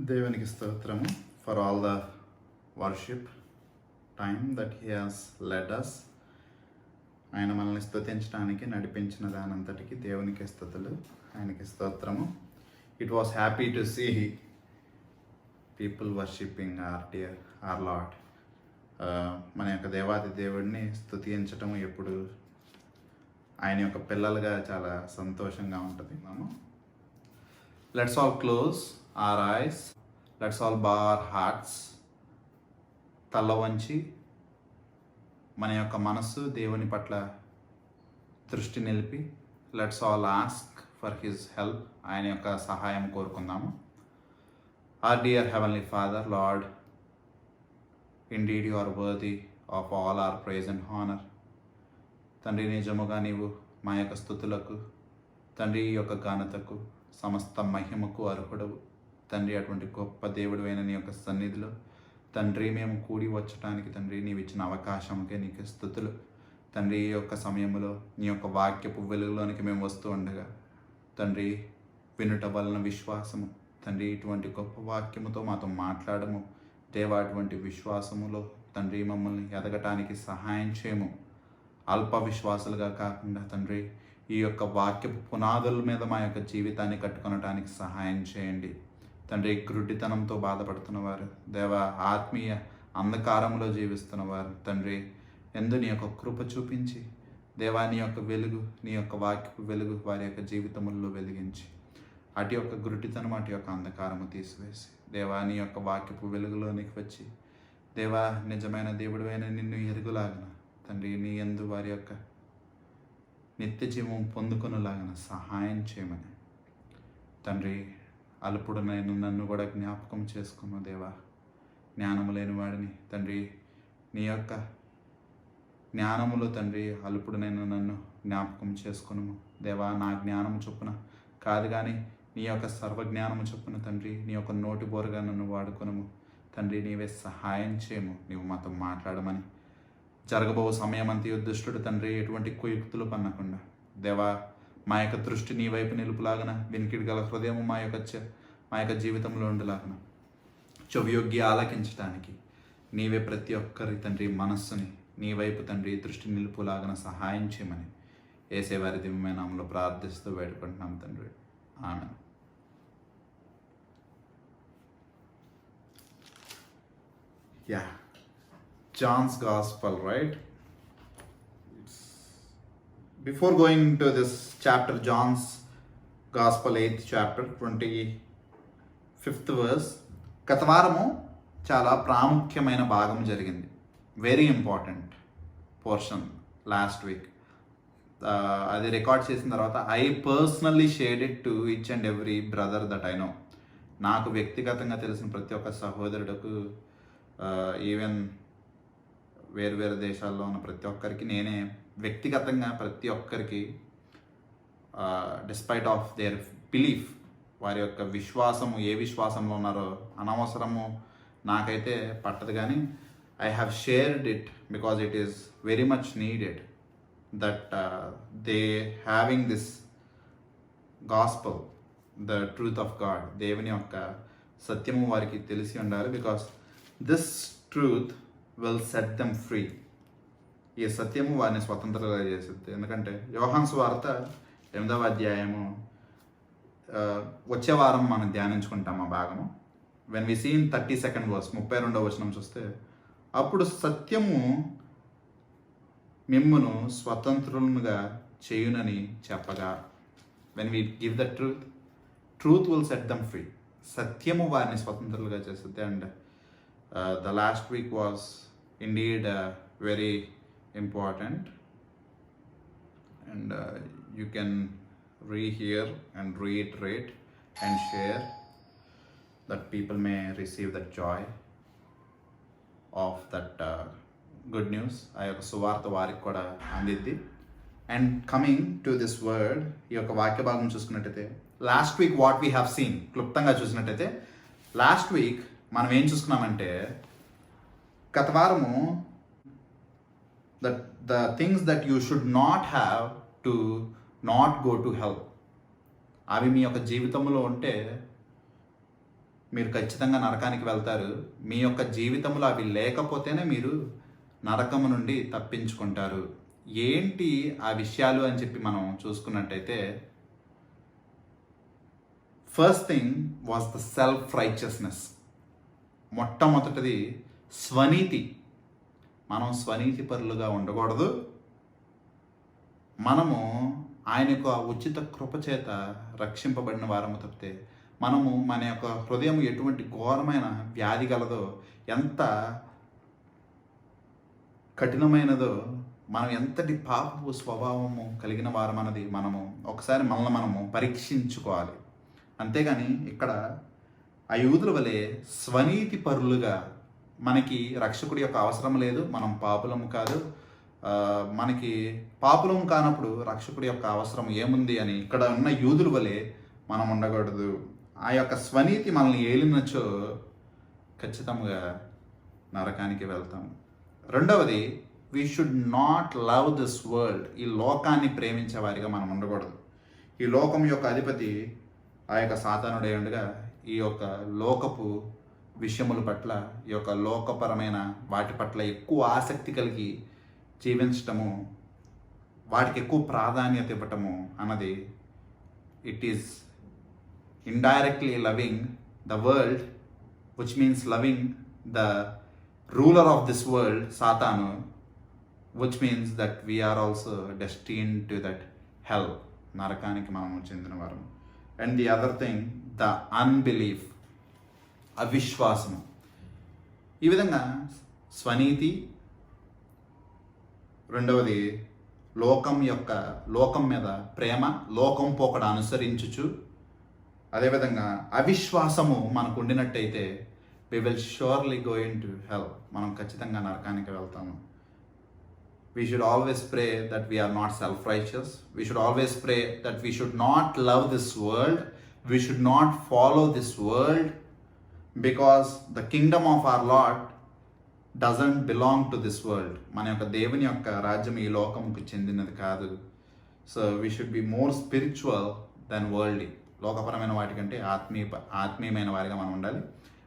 దేవునికి స్తోత్రము for all the worship time that he has led us. ఆయన మనల్ని స్తుతించడానికి నడిపించిన దానంతటికి దేవునికి స్తుతులు, ఆయనకి స్తోత్రము. It was happy to see people worshipping our lord. మన యొక్క దేవాది దేవుడిని స్తుతించటం ఎప్పుడు ఆయన యొక్క పిల్లలుగా చాలా సంతోషంగా ఉంటుంది. Let's all close our eyes, let's all bow our hearts. తల వంచి మన యొక్క మనస్సు దేవుని పట్ల దృష్టి నిలిపి let's all ask for his help, ఆయన యొక్క సహాయం కోరుకుందాము. Our dear heavenly father, lord, indeed you are worthy of all our praise and honour. తండ్రి, నిజముగా నీవు మా యొక్క స్తుతులకు, తండ్రి యొక్క ఘనతకు, సమస్త మహిమకు అర్హుడవు తండ్రి. అటువంటి గొప్ప దేవుడు అయిన నీ యొక్క సన్నిధిలో తండ్రి మేము కూడి వచ్చటానికి తండ్రి నీవు ఇచ్చిన అవకాశంకే నీకు స్తుతులు తండ్రి. ఈ యొక్క సమయంలో నీ యొక్క వాక్యపు వెలుగులోనికి మేము వస్తూ ఉండగా తండ్రి వినుట వలన విశ్వాసము తండ్రి, ఇటువంటి గొప్ప వాక్యముతో మాతో మాట్లాడము దేవా. అటువంటి విశ్వాసములో తండ్రి మమ్మల్ని ఎదగటానికి సహాయం చేయము. అల్ప విశ్వాసులుగా కాకుండా తండ్రి ఈ యొక్క వాక్యపు పునాదుల మీద మా యొక్క జీవితాన్ని కట్టుకొనటానికి సహాయం చేయండి తండ్రి. గ్రుడ్డితనంతో బాధపడుతున్నవారు దేవా, ఆత్మీయ అంధకారంలో జీవిస్తున్నవారు తండ్రి, ఎందు నీ యొక్క కృప చూపించి దేవా నీ యొక్క వెలుగు, నీ యొక్క వాక్యపు వెలుగు వారి యొక్క జీవితముల్లో వెలిగించి అటు యొక్క గ్రుడ్డితనం, అటు యొక్క అంధకారము తీసివేసి దేవా నీ యొక్క వాక్యపు వెలుగులోనికి వచ్చి దేవా నిజమైన దేవుడివైన నిన్ను ఎరుగులాగన తండ్రి, నీ యందు వారి యొక్క నిత్య జీవం పొందుకొనులాగన సహాయం చేయమని తండ్రి. అల్పుడు నన్ను కూడా జ్ఞాపకం చేసుకున్న దేవా, జ్ఞానము లేని వాడిని తండ్రి, నీ యొక్క జ్ఞానములో తండ్రి అల్పుడునైన నన్ను జ్ఞాపకం చేసుకును దేవా. నా జ్ఞానము చొప్పున కాదు కానీ నీ యొక్క సర్వజ్ఞానము చొప్పున తండ్రి నీ యొక్క నోటి బోరుగా నన్ను వాడుకొనుము తండ్రి. నీవే సహాయం చేయము, నీవు మాతో మాట్లాడమని. జరగబో సమయం అంతా దుష్టుడు తండ్రి ఎటువంటి కుయుక్తులు పన్నకుండా దేవా మా యొక్క దృష్టి నీ వైపు నిలుపులాగన, వినికిడి గల హృదయము మా యొక్క జీవితంలో ఉండలాగన, చెవియొగ్గి ఆలకించడానికి నీవే ప్రతి ఒక్కరి తండ్రి మనస్సుని నీ వైపు తండ్రి దృష్టి నిలుపులాగన సహాయం చేయమని యేసేవారి దివ్యమైన నామములో ప్రార్థిస్తూ వేడుకుంటున్నాం తండ్రి. ఆమేన్. John's Gospel, right? Before going into this chapter, John's Gospel 8th chapter 25th verse, గత వారము చాలా ప్రాముఖ్యమైన భాగం జరిగింది. Very important portion last week. అది రికార్డ్ చేసిన తర్వాత I personally shared it to each and every brother that I know. నాకు వ్యక్తిగతంగా తెలిసిన ప్రతి ఒక్క సహోదరుడుకు, ఈవెన్ వేరు వేరు దేశాల్లో ఉన్న ప్రతి ఒక్కరికి నేనే వ్యక్తిగతంగా ప్రతి ఒక్కరికి డిస్పైట్ ఆఫ్ దేర్ బిలీఫ్, వారి యొక్క విశ్వాసము ఏ విశ్వాసంలో ఉన్నారో అనవసరము నాకైతే పట్టదు, కానీ I have shared it because it is very much needed that they having this gospel, the truth of God. దేవుని యొక్క సత్యము వారికి తెలిసి ఉండాలి. Because this truth will set them free. ఈ సత్యము వారిని స్వతంత్రంగా చేస్తుంది. ఎందుకంటే యోహాను సువార్త 8వ అధ్యాయము వచ్చే వారం మనం ధ్యానించుకుంటాం ఆ భాగము. When we see in 32nd verse 32వ వచనం చూస్తే, అప్పుడు సత్యము మిమ్మును స్వతంత్రులుగా చేయునని చెప్పగా, when we give the truth will set them free. సత్యము వారిని స్వతంత్రులుగా చేస్తుంది. And the last week was indeed very important, and you can rehear and reiterate and share that people may receive that joy of that good news. ఆ యొక్క సువార్త వారికి కూడా అందిద్ది. And coming to this word, ఈ యొక్క వాక్య భాగం చూసుకున్నట్టయితే last week what we have seen, క్లుప్తంగా చూసినట్టయితే లాస్ట్ వీక్ మనం ఏం చూసుకున్నామంటే, గత వారము that the things that you should not have to not go to hell, అవి మీ యొక్క జీవితంలో ఉంటే మీరు ఖచ్చితంగా నరకానికి వెళ్తారు. మీ యొక్క జీవితంలో అవి లేకపోతేనే మీరు నరకము నుండి తప్పించుకుంటారు. ఏంటి ఆ విషయాలు అని చెప్పి మనం చూసుకున్నట్టయితే, first thing was the self righteousness. మొట్టమొదటిది స్వనీతి. మనం స్వనీతి పరులుగా ఉండకూడదు. మనము ఆయన యొక్క ఉచిత కృప చేత రక్షింపబడిన వారము తప్పితే మనము మన యొక్క హృదయం ఎటువంటి ఘోరమైన వ్యాధి గలదో, ఎంత కఠినమైనదో, మనం ఎంతటి పాపపు స్వభావము కలిగిన వారమన్నది మనము ఒకసారి మనము పరీక్షించుకోవాలి. అంతేగాని ఇక్కడ ఆ యూదుల వలె స్వనీతి పరులుగా మనకి రక్షకుడి యొక్క అవసరం లేదు, మనం పాపులము కాదు, మనకి పాపులము కానప్పుడు రక్షకుడి యొక్క అవసరం ఏముంది అని ఇక్కడ ఉన్న యూదుల వలె మనం ఉండకూడదు. ఆ యొక్క స్వనీతి మనల్ని ఏలినచో ఖచ్చితంగా నరకానికి వెళ్తాం. రెండవది, we should not love this world. ఈ లోకాన్ని ప్రేమించే వారిగా మనం ఉండకూడదు. ఈ లోకం యొక్క అధిపతి ఆ యొక్క సాతానుడే ఉండగా ఈ యొక్క లోకపు విషయముల పట్ల, ఈ యొక్క లోకపరమైన వాటి పట్ల ఎక్కువ ఆసక్తి కలిగి జీవించటము, వాటికి ఎక్కువ ప్రాధాన్యత ఇవ్వటము అన్నది it is indirectly loving the world, which means loving the ruler of this world, Satanu, which means that we are also destined to that hell, narakaniki manamu chendina varam. And the other thing, the unbelief, avishwasamu. ఈ విధంగా స్వనీతి, రెండవది లోకం మీద ప్రేమ, లోకం పోకడ అనుసరించుచు, అదేవిధంగా అవిశ్వాసము మనకు ఉండినట్టయితే we will surely go in to hell. మనం ఖచ్చితంగా నరకానికి వెళ్తాము. We should always pray that we are not self righteous. We should always pray that we should not love this world. We should not follow this world, because the kingdom of our lord doesn't belong to this world. మన యొక్క దేవుని యొక్క రాజ్యం ఈ లోకంకు చెందినది కాదు. So we should be more spiritual than worldly. లోకపరమైన వాటికంటే ఆత్మీయమైన వారిగా మనం ఉండాలి.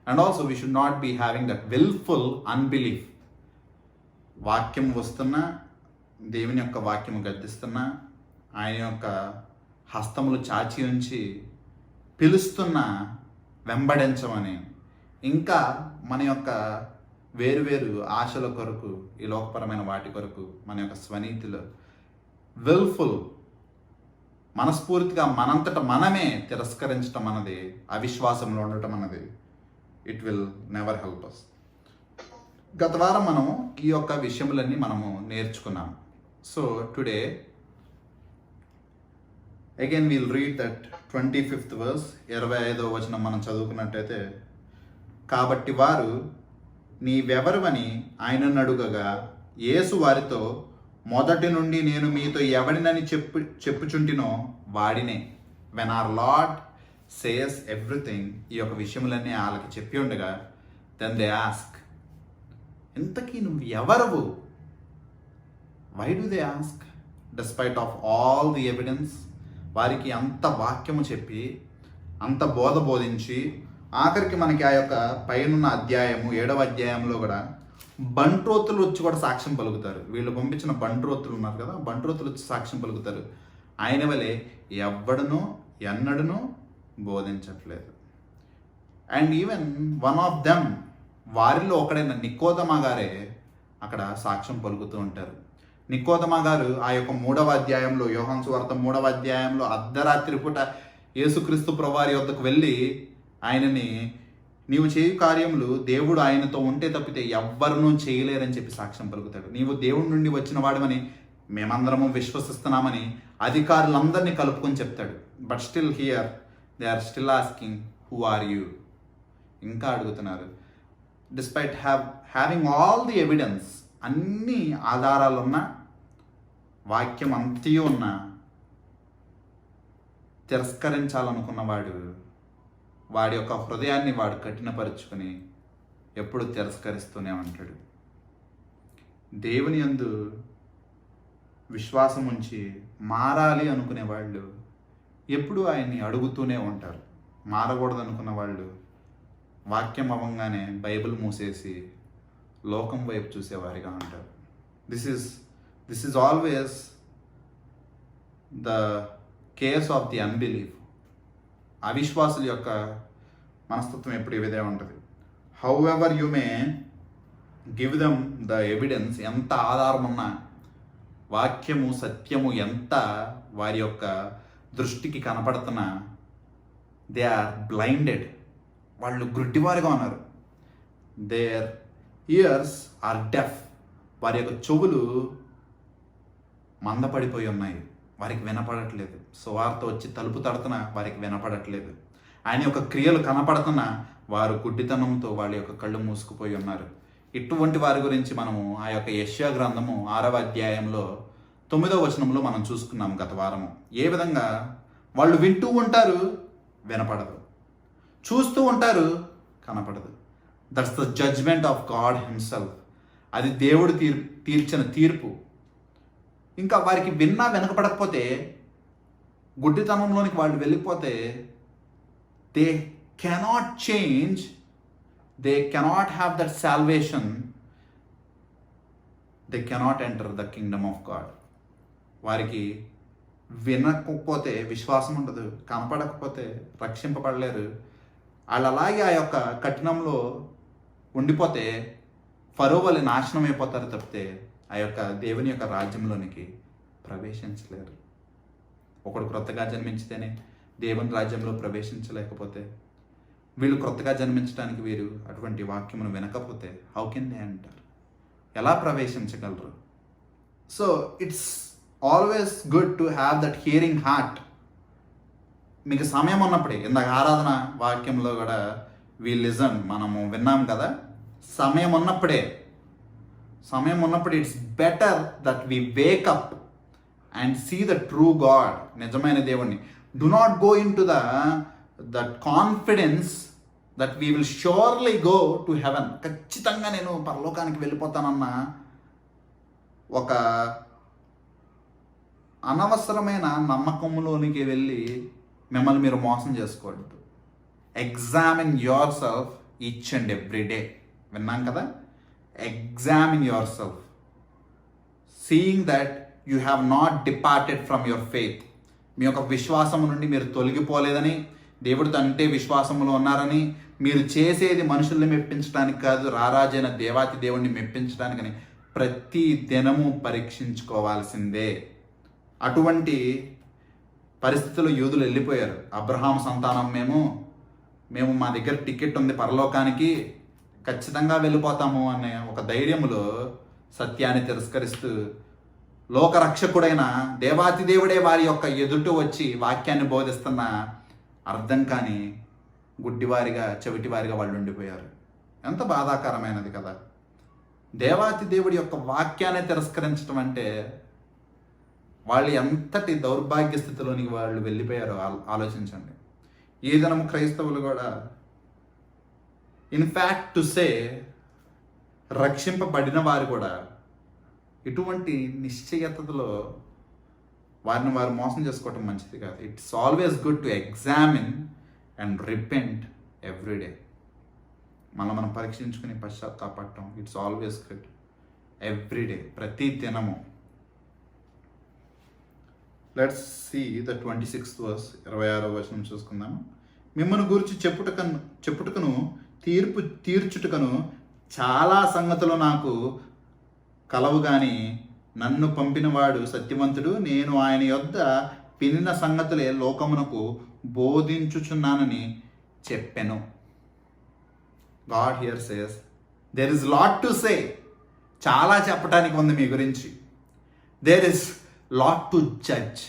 And also we should not be having that wilful unbelief. వాక్యం వస్తున్నా, దేవుని యొక్క వాక్యము గద్దిస్తున్నా, ఆయన యొక్క హస్తములు చాచి ఉంచి పిలుస్తున్నా వెంబడించమని, ఇంకా మన యొక్క వేరు ఆశల కొరకు, ఈ లోకపరమైన వాటి కొరకు మన యొక్క స్వనీతిలో విల్ఫుల్, మనస్ఫూర్తిగా మనంతట మనమే తిరస్కరించటం అన్నది, అవిశ్వాసంలో ఉండటం అన్నది, it will never help us. గత వారం మనము ఈ యొక్క విషయములన్నీ మనము నేర్చుకున్నాం. So today again will read that 25th verse, 25వ వచనం మనం చదువుకున్నట్టయితే, కాబట్టి వారు నీవెవరువని ఆయనను అడుగగా యేసు వారితో, మొదటి నుండి నేను మీతో ఎవడినని చెప్పుచుంటినో వాడినే. When our lord says everything, ఈ యొక్క విషయములన్నీ వాళ్ళకి చెప్పి ఉండగా, దెన్ దే ఆస్క్, ఇంతకీ నువ్వు ఎవరువు? Why do they ask despite of all the evidence? వారికి అంత వాక్యము చెప్పి, అంత బోధించి, ఆఖరికి మనకి ఆ యొక్క పైనున్న అధ్యాయము 7వ అధ్యాయంలో కూడా బంట్రోతులు వచ్చి కూడా సాక్ష్యం పలుకుతారు. వీళ్ళు పంపించిన బంట్రోతులు ఉన్నారు కదా, బంట్రోతులు వచ్చి సాక్ష్యం పలుకుతారు. ఆయన వలె ఎవ్వడనూ ఎన్నడనూ బోధించట్లేదు. And even one of them, వారిలో ఒకడైన నికోదమ గారే అక్కడ సాక్ష్యం పలుకుతూ ఉంటారు. నికోదమ గారు ఆ యొక్క 3వ అధ్యాయంలో, యోహాను సువార్త 3వ అధ్యాయంలో అర్ధరాత్రి పూట యేసుక్రీస్తు ప్రభువారి వద్దకు వెళ్ళి ఆయనని, నీవు చేయు కార్యములు దేవుడు ఆయనతో ఉంటే తప్పితే ఎవ్వరూ చేయలేరని చెప్పి సాక్ష్యం పలుకుతాడు. నీవు దేవుడి నుండి వచ్చిన వాడమని మేమందరము విశ్వసిస్తున్నామని అధికారులందరినీ కలుపుకొని చెప్తాడు. But still here they are still asking, who are you? ఇంకా అడుగుతున్నారు. Despite having all the evidence, అన్ని ఆధారాలున్న, వాక్యం అంతయు ఉన్న, తిరస్కరించాలనుకున్నవాడు వాడి యొక్క హృదయాన్ని వాడు కఠినపరుచుకొని ఎప్పుడు తిరస్కరిస్తూనే ఉంటాడు. దేవుని యందు విశ్వాసం ఉంచి మారాలి అనుకునే వాళ్ళు ఎప్పుడూ ఆయన్ని అడుగుతూనే ఉంటారు. మారకూడదు అనుకున్న వాళ్ళు వాక్యం అవ్వగానే బైబిల్ మూసేసి లోకం వైపు చూసేవారిగా ఉంటారు. This is always the case of the unbelief. అవిశ్వాసుల యొక్క మనస్తత్వం ఎప్పుడు ఇదే ఉంటుంది. However you may give them the evidence, ఎంత ఆధారం ఉన్నా, వాక్యము సత్యము ఎంత వారి యొక్క దృష్టికి కనపడుతున్నా, దే ఆర్ బ్లైండెడ్, వాళ్ళు గుడ్డివారిగా ఉన్నారు. దేర్ ఇయర్స్ ఆర్ డెఫ్, వారి యొక్క చెవులు మందపడిపోయి ఉన్నాయి, వారికి వినపడట్లేదు. సువార్త వచ్చి తలుపు తడుతున్నా వారికి వినపడట్లేదు. ఆయన యొక్క క్రియలు కనపడుతున్నా వారు గుడ్డితనంతో వాళ్ళ యొక్క కళ్ళు మూసుకుపోయి ఉన్నారు. ఇటువంటి వారి గురించి మనము ఆ యొక్క యెషయా గ్రంథము 6వ అధ్యాయంలో 9వ వచనంలో మనం చూసుకున్నాం గత వారము. ఏ విధంగా వాళ్ళు వింటూ ఉంటారు, వినపడదు, చూస్తూ ఉంటారు, కనపడదు. That's the judgement of God himself. అది దేవుడు తీర్చిన తీర్పు. ఇంకా వారికి విన్నా వెనకపడకపోతే, గుడ్డితనంలోనికి వాళ్ళు వెళ్ళిపోతే, they cannot change, they cannot have that salvation, they cannot enter the kingdom of God. వారికి వినకపోతే విశ్వాసం ఉండదు, కనపడకపోతే రక్షింపబడలేరు. వాళ్ళు అలాగే ఆ యొక్క కఠినంలో ఉండిపోతే ఫరో వలె నాశనం అయిపోతారు తప్పితే ఆ యొక్క దేవుని యొక్క రాజ్యంలోనికి ప్రవేశించలేరు. ఒకడు క్రొత్తగా జన్మించితేనే దేవుని రాజ్యంలో ప్రవేశించలేకపోతే, వీళ్ళు క్రొత్తగా జన్మించడానికి వీరు అటువంటి వాక్యమును వినకపోతే హౌ కెన్ దే అంటారు, ఎలా ప్రవేశించగలరు? So it's always good to have that hearing heart. మీకు సమయం ఉన్నప్పుడే, ఇందాక ఆరాధన వాక్యంలో కూడా వి లిజన్, మనము విన్నాం కదా, సమయం ఉన్నప్పుడే it's better that we wake up and see the true God, నిజమైన దేవుణ్ణి. Do not go in to that confidence that we will surely go to heaven. ఖచ్చితంగా నేను పరలోకానికి వెళ్ళిపోతానన్న ఒక అనవసరమైన నమ్మకంలోనికి వెళ్ళి మిమ్మల్ని మీరు మోసం చేసుకోవద్దు. Examine yourself each and every day. విన్నాం కదా, examine yourself, seeing that you have not departed from your faith. మీ యొక్క విశ్వాసం నుండి మీరు తొలగిపోలేదని, దేవుడితో అంటే విశ్వాసంలో ఉన్నారని, మీరు చేసేది మనుషుల్ని మెప్పించడానికి కాదు, రారాజైన దేవాతి దేవుణ్ణి మెప్పించడానికని ప్రతి దినము పరీక్షించుకోవాల్సిందే. అటువంటి పరిస్థితుల్లో యూదులు వెళ్ళిపోయారు. అబ్రహాం సంతానం మేము మా దగ్గర టికెట్ ఉంది పరలోకానికి, ఖచ్చితంగా వెళ్ళిపోతాము అనే ఒక ధైర్యములో సత్యాన్ని తిరస్కరిస్తూ లోకరక్షకుడైన దేవాతి దేవుడే వారి యొక్క ఎదుట వచ్చి వాక్యాన్ని బోధిస్తున్న అర్థం కాని గుడ్డివారిగా, చెవిటివారిగా వాళ్ళు ఉండిపోయారు. ఎంత బాధాకరమైనది కదా. దేవాతి దేవుడి యొక్క వాక్యాన్ని తిరస్కరించడం అంటే వాళ్ళు ఎంతటి దౌర్భాగ్య స్థితిలోనికి వాళ్ళు వెళ్ళిపోయారో ఆలోచించండి. ఈ దినము క్రైస్తవులు కూడా ఇన్ఫ్యాక్ట్ టు సే రక్షింపబడిన వారు కూడా ఇటువంటి నిశ్చయతలో వారిని వారు మోసం చేసుకోవటం మంచిది కాదు. It's always good to examine and repent every day. మనం పరీక్షించుకుని పశ్చాత్తాపడటం, ఇట్స్ ఆల్వేస్ గుడ్ ఎవ్రీడే, ప్రతి దినము. Let's see the 26th verse, 26వ వచనం చూసుకుందాము. మిమ్మల్ని గురించి చెప్పుటకును తీర్పు తీర్చుటకును చాలా సంగతులు నాకు కలవు గాని నన్ను పంపినవాడు సత్యవంతుడు, నేను ఆయన యొద్ద వినిన సంగతులే లోకమునకు బోధించుచున్నానని చెప్పెను. God here says there is lot to say. చాలా చెప్పడానికి ఉంది మీ గురించి. There is lot to judge.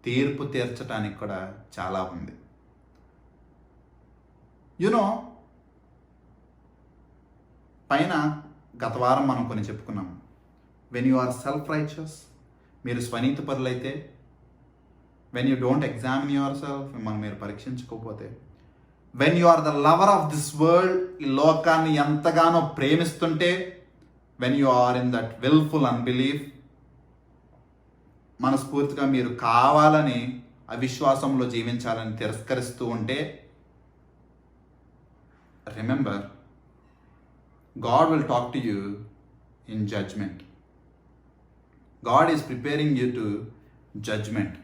తీర్పు తీర్చడానికి కూడా చాలా ఉంది. యునో, పైన గత వారం మనం కొన్ని చెప్పుకున్నాం. When you are self righteous, మీరు స్వనీతి పరులైతే, when you don't examine yourself, మిమ్మల్ని మీరు పరీక్షించుకోకపోతే, when you are the lover of this world, ఈ లోకాన్ని ఎంతగానో ప్రేమిస్తుంటే, when you are in that wilful unbelief, మనస్ఫూర్తిగా మీరు కావాలని అవిశ్వాసంలో జీవించాలని తిరస్కరిస్తూ ఉంటే, remember, God will talk to you in judgment. God is preparing you to judgment.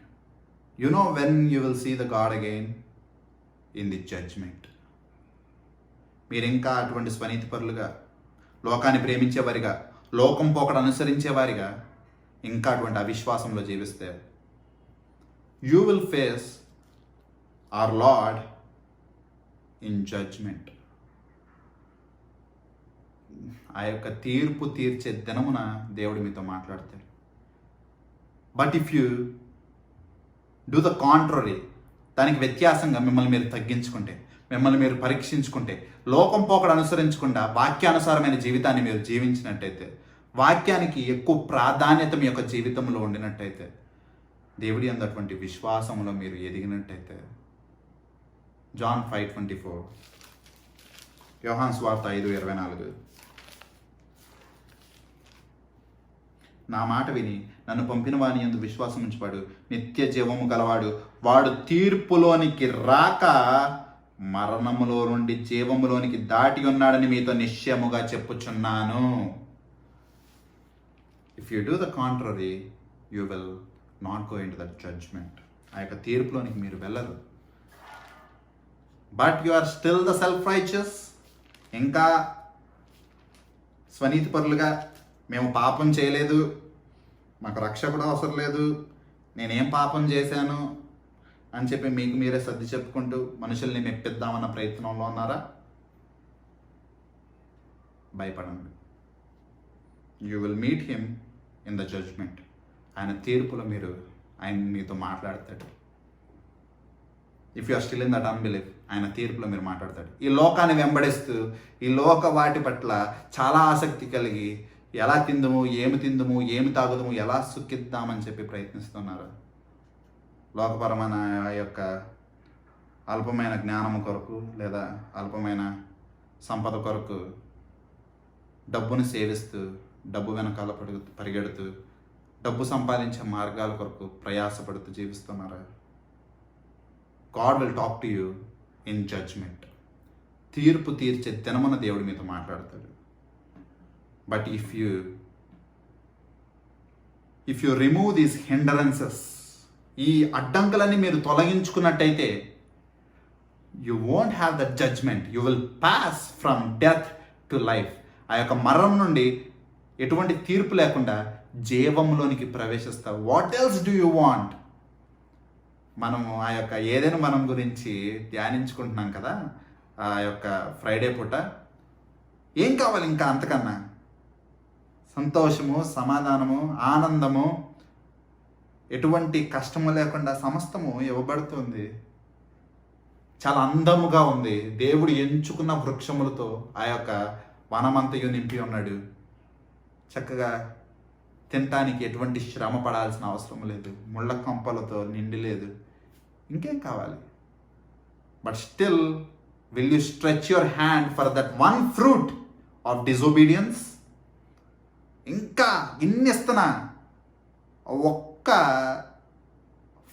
You know when you will see the God again? In the judgment. మీరు ఇంకా అటువంటి స్వనీతిపరులుగా, లోకాన్ని ప్రేమించేవారిగా, లోకం పోకడ అనుసరించేవారిగా ఇంకా అటువంటి అవిశ్వాసంలో జీవిస్తే, you will face our Lord in judgment. ఆ యొక్క తీర్పు తీర్చే దినమున దేవుడు మీతో మాట్లాడతాడు. But if you do the contrary, దానికి వ్యత్యాసంగా మిమ్మల్ని మీరు తగ్గించుకుంటే, మిమ్మల్ని మీరు పరీక్షించుకుంటే, లోకం పోకడ అనుసరించకుండా వాక్యానుసారమైన జీవితాన్ని మీరు జీవించినట్టయితే, వాక్యానికి ఎక్కువ ప్రాధాన్యత మీ యొక్క జీవితంలో ఉండినట్టయితే, దేవుడి అందటువంటి విశ్వాసంలో మీరు ఎదిగినట్టయితే, జాన్ 5:24, యోహాను సువార్త 5:24, నా మాట విని నన్ను పంపిన వాని యందు విశ్వాసం ఉంచువాడు నిత్య జీవము గలవాడు, వాడు తీర్పులోనికి రాక మరణములో నుండి జీవములోనికి దాటి ఉన్నాడని మీతో నిశ్చయముగా చెప్పుచున్నాను. If you do the contrary, you will not go in to that judgement. ఆ యొక్క తీర్పులోనికి మీరు వెళ్ళరు. But you are still the self righteous, ఇంకా స్వనీతిపరులుగా, మేము పాపం చేయలేదు, మాకు రక్షకుడు అవసరం లేదు, నేనేం పాపం చేశాను అని చెప్పి మీకు మీరే సర్ది చెప్పుకుంటూ మనుషుల్ని మెప్పిద్దామన్న ప్రయత్నంలో ఉన్నారా? భయపడండి. You will meet him in the judgement. ఆయన తీర్పులో ఆయన మీతో మాట్లాడతాడు. If you are still in that unbelief, ఆయన తీర్పులో మీరు మాట్లాడతాడు. ఈ లోకాన్ని వెంబడిస్తూ, ఈ లోక వాటి పట్ల చాలా ఆసక్తి కలిగి, ఎలా తిందుము, ఏమి తాగుదము, ఎలా సుఖిద్దామని చెప్పి ప్రయత్నిస్తున్నారు. లోకపరమైన యొక్క అల్పమైన జ్ఞానము కొరకు లేదా అల్పమైన సంపద కొరకు డబ్బును సేవిస్తూ, డబ్బు వెనకాల పరిగెడుతూ, డబ్బు సంపాదించే మార్గాల కొరకు ప్రయాసపడుతూ జీవిస్తున్నారా? God will talk to you in judgment. తీర్పు తీర్చే దినమున దేవుడు మీతో మాట్లాడతాడు. But if you remove these hindrances, ఈ అడ్డంకులన్నీ మీరు తొలగించుకున్నట్టయితే, you won't have the judgement. You will pass from death to life. ఆ యొక్క మరణం నుండి ఎటువంటి తీర్పు లేకుండా జీవంలోనికి ప్రవేశిస్తావు. What else do you want? మనము ఆ యొక్క ఏదైనా మనం గురించి ధ్యానించుకుంటున్నాం కదా, ఆ యొక్క ఫ్రైడే పూట. ఏం కావాలి ఇంకా అంతకన్నా? సంతోషము, సమాధానము, ఆనందము, ఎటువంటి కష్టము లేకుండా సమస్తము ఇవ్వబడుతుంది. చాలా అందముగా ఉంది. దేవుడు ఎంచుకున్న వృక్షములతో ఆ యొక్క వనమంతయు నింపి ఉన్నాడు. చక్కగా తినటానికి ఎటువంటి శ్రమ పడాల్సిన అవసరం లేదు. ముళ్ళ కంపలతో నిండి లేదు. ఇంకేం కావాలి? But still will you stretch your hand for that one fruit of disobedience? ఇంకా ఇన్ని ఇస్తున్నా, ఒక్క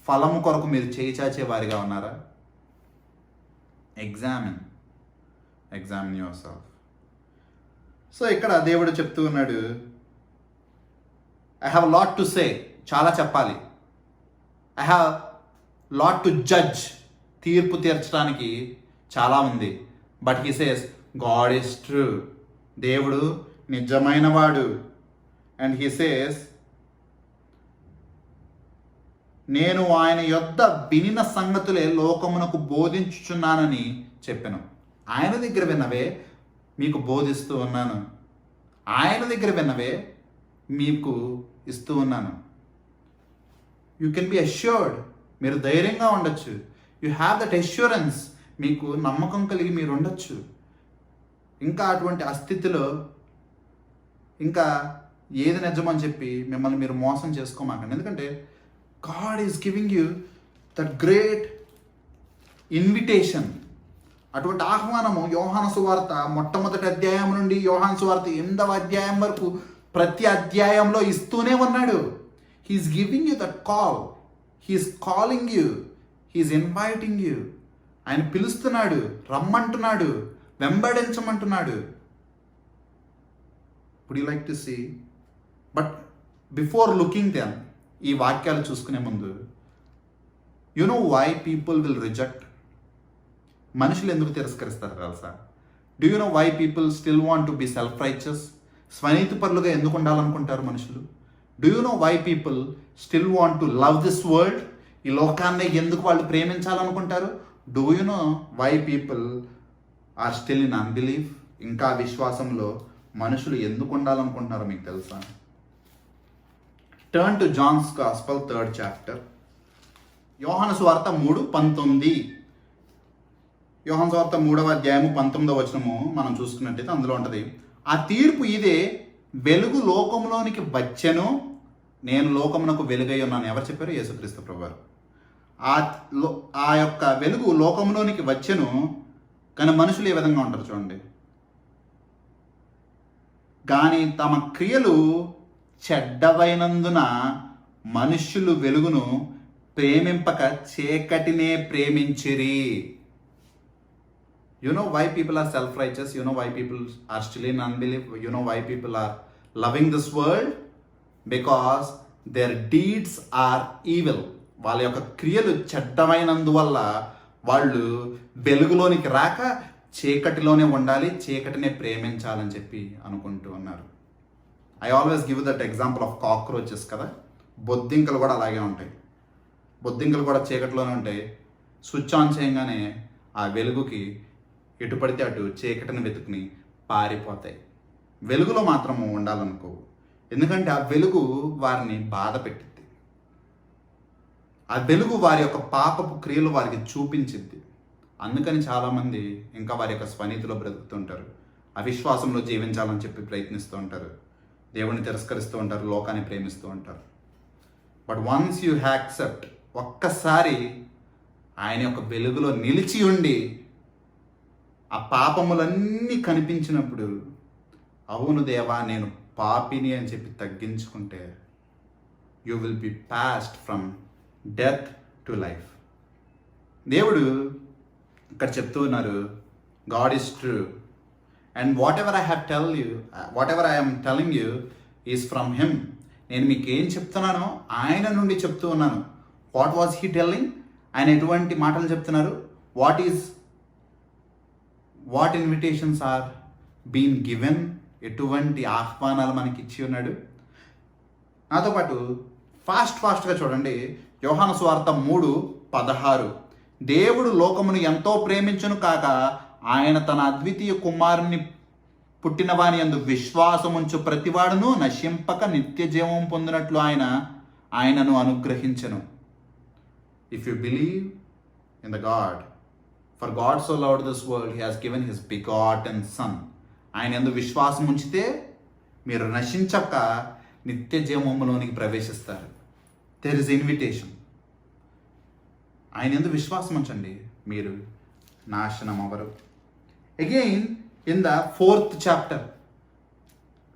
ఫలము కొరకు మీరు చేయి చాచే వారిగా ఉన్నారా? Examine your self. సో ఇక్కడ దేవుడు చెప్తూ ఉన్నాడు, I have lot to say, చాలా చెప్పాలి. I have lot to judge, తీర్పు తీర్చడానికి చాలా ఉంది. But he says God is true, దేవుడు నిజమైన వాడు. అండ్ హీ సేస్, నేను ఆయన యొద్ద వినిన సంగతులే లోకమునకు బోధించుచున్నానని చెప్పాను. ఆయన దగ్గర విన్నవే మీకు బోధిస్తూ ఉన్నాను. ఆయన దగ్గర విన్నవే మీకు ఇస్తూ ఉన్నాను. యూ కెన్ బి అష్యూర్డ్, మీరు ధైర్యంగా ఉండొచ్చు. యూ హ్యావ్ దట్ అష్యూరెన్స్, మీకు నమ్మకం కలిగి మీరు ఉండొచ్చు. ఇంకా అటువంటి అస్థితిలో ఇంకా ఏది నిజమని చెప్పి మిమ్మల్ని మీరు మోసం చేసుకోమాకండి. ఎందుకంటే God is giving you that great invitation. అటువంటి ఆహ్వానము యోహాను సువార్త మొట్టమొదటి అధ్యాయం నుండి యోహాను సువార్త 8వ అధ్యాయం వరకు ప్రతి అధ్యాయంలో ఇస్తూనే ఉన్నాడు. He's giving you that call, he's calling you, he's inviting you. ఆయన పిలుస్తున్నాడు, రమ్మంటున్నాడు. వెంబడించమంటున్నాడు. Would you like to see? But before looking them, ఈ వాక్యాలు చూసుకునే ముందు, you know why people will reject? మనుషులు ఎందుకు తిరస్కరిస్తారు తెలుసా? Do you know why people still want to be self righteous? స్వనీతిపరులుగా ఎందుకు ఉండాలనుకుంటారు మనుషులు? Do you know why people still want to love this world? ఈ లోకాన్ని ఎందుకు వాళ్ళు ప్రేమించాలనుకుంటారు? Do you know why people are still in unbelief? ఇంకా విశ్వాసంలో మనుషులు ఎందుకు ఉండాలనుకుంటున్నారో మీకు తెలుసా? Turn to John's gospel 3rd chapter. యోహాను సువార్త 3:19. యోహాను సువార్త 3వ అధ్యాయము 19వ వచనము మనం చూసుకున్నట్టయితే అందులో ఉంటుంది, ఆ తీర్పు ఇదే, వెలుగు లోకంలోనికి వచ్చెను, నేను లోకమునకు వెలుగై ఉన్నాను. ఎవరు చెప్పారు? యేసుక్రీస్తు ప్రభువారు. ఆ యొక్క వెలుగు లోకంలోనికి వచ్చెను, కానీ మనుషులు ఏ విధంగా ఉంటారు చూడండి. కానీ తమ క్రియలు చెడ్డవైనందున మనుష్యులు వెలుగును ప్రేమింపక చీకటినే ప్రేమించిరి. You know why people are self-righteous? You know why people are still in unbelief? You know why people are loving this world? Because their deeds are evil. వాళ్ళ యొక్క క్రియలు చెడ్డమైనందువల్ల వాళ్ళు వెలుగులోనికి రాక చీకటిలోనే ఉండాలి, చీకటినే ప్రేమించాలని చెప్పి అనుకుంటూ ఉన్నారు. I always give that example of cockroaches కదా. బొద్దింకలు కూడా అలాగే ఉంటాయి. బొద్దింకలు కూడా చీకటిలోనే ఉంటాయి. స్విచ్ ఆన్ చేయగానే ఆ వెలుగుకి ఎటు పడితే అటు చీకటిని వెతుకుని పారిపోతాయి. వెలుగులో మాత్రము ఉండాలనుకోవు, ఎందుకంటే ఆ వెలుగు వారిని బాధ పెట్టింది. ఆ వెలుగు వారి యొక్క పాపపు క్రియలు వారికి చూపించింది. అందుకని చాలామంది ఇంకా వారి యొక్క స్వనీతిలో బ్రతుకుతుంటారు, అవిశ్వాసంలో జీవించాలని చెప్పి ప్రయత్నిస్తూ ఉంటారు, దేవుని తిరస్కరిస్తూ ఉంటారు, లోకాన్ని ప్రేమిస్తూ ఉంటారు. బట్ వన్స్ యూ యాక్సెప్ట్, ఒక్కసారి ఆయన యొక్క వెలుగులో నిలిచి ఉండి ఆ పాపములన్నీ కనిపించినప్పుడు, అవును దేవా నేను పాపిని అని చెప్పి తగ్గించుకుంటే, you will be passed from death to life. దేవుడు ఇక్కడ చెప్తూ ఉన్నారు, God is true and what ever I am telling you is from him. నేను మీకు ఏం చెప్తున్నానో ఆయన నుండి చెప్తూ ఉన్నాను. What was he telling? ఆయన ఎటువంటి మాటలు చెప్తున్నారు? What invitations are been given? ఎటువంటి ఆహ్వానాలు మనకి ఇచ్చి ఉన్నాడు? నాతో పాటు ఫాస్ట్గా చూడండి. యోహాను సువార్త 3:16. దేవుడు లోకమును ఎంతో ప్రేమించును కాక ఆయన తన అద్వితీయ కుమారుని పుట్టిన వాని యందు విశ్వాసముంచు ప్రతివాడును నశింపక నిత్య జీవం పొందినట్లు ఆయనను అనుగ్రహించెను. If you believe in the God, for God so loved this world he has given his begotten son. ఆయన యందు విశ్వాసం ఉంచితే మీరు నశించక నిత్య జీవములోనికి ప్రవేశిస్తారు. There is invitation. ఆయన యందు విశ్వాసం ఉంచండి, మీరు నాశనం అవ్వరు. Again in the 4th chapter,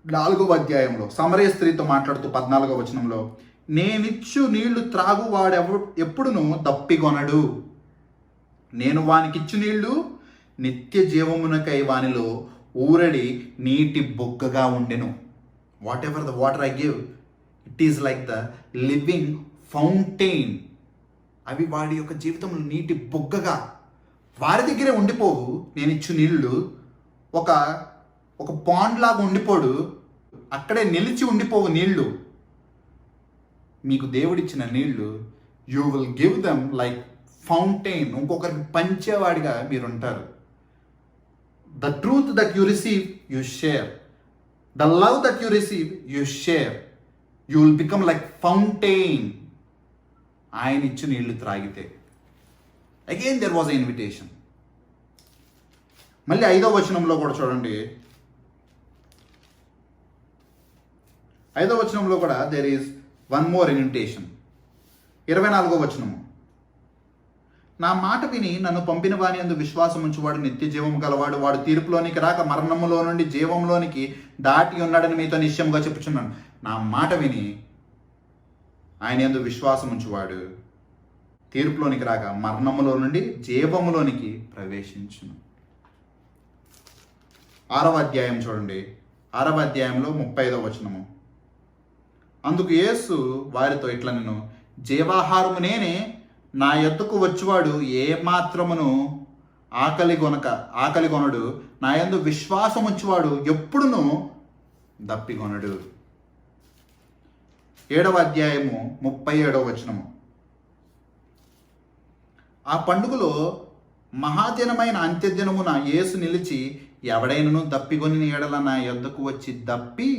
4వ అధ్యాయంలో సమరయ స్త్రీతో మాట్లాడుతూ 14వ వచనంలో, నేనిచ్చు నీళ్లు త్రాగు ఎప్పుడును దప్పిగొనడు, నేను వానికిచ్చు నీళ్లు నిత్య జీవమునకై వానిలో ఊరడి నీటి బొగ్గగా ఉండెను. What ever the water I give, it is like the living fountain. అవి వాడి యొక్క జీవితంలో నీటి బొగ్గగా వారి దగ్గరే ఉండిపోవు. నేను ఇచ్చు నీళ్లు ఒక పాండ్ లాగా ఉండిపోడు, అక్కడే నిలిచి ఉండిపోవు నీళ్లు. మీకు దేవుడిచ్చిన నీళ్లు, you will give them like fountain. ఇంకొకరికి పంచేవాడిగా మీరు ఉంటారు. The truth that you receive you share, the love that you receive you share. You will become like fountain. ఆయన ఇచ్చి నీళ్లు త్రాగితే. Again there was a invitation. మళ్ళీ 5వ వచనంలో కూడా చూడండి. 5వ వచనంలో కూడా there is one more invitation. 24వ వచనము, నా మాట విని నన్ను పంపిన వాని యందు విశ్వాసం ఉంచువాడు నిత్య జీవము గలవాడు, వాడు తీర్పులోనికి రాక మరణములో నుండి జీవంలోనికి దాటి ఉన్నాడని మీతో నిశ్చయముగా చెప్పుచున్నాను. నా మాట విని ఆయన యందు విశ్వాసం ఉంచువాడు తీర్పులోనికి రాక మరణములో నుండి జీవములోనికి ప్రవేశించును. 6వ అధ్యాయం చూడండి, 6వ అధ్యాయంలో 35వ వచనము. అందుకు యేసు వారితో ఇట్లా, నేను జీవాహారము నేనే, నా యొద్దకు వచ్చువాడు ఏ మాత్రమును ఆకలి కొనడు, నా యందు విశ్వాసం ఉంచువాడు ఎప్పుడును దప్పికొనడు. 7వ అధ్యాయము 37వ వచనము. ఆ పండుగలో మహాదినమైన అంత్యదినమున యేసు నిలిచి, ఎవడైనను దప్పికొని ఎడల నా యొద్దకు వచ్చి దప్పి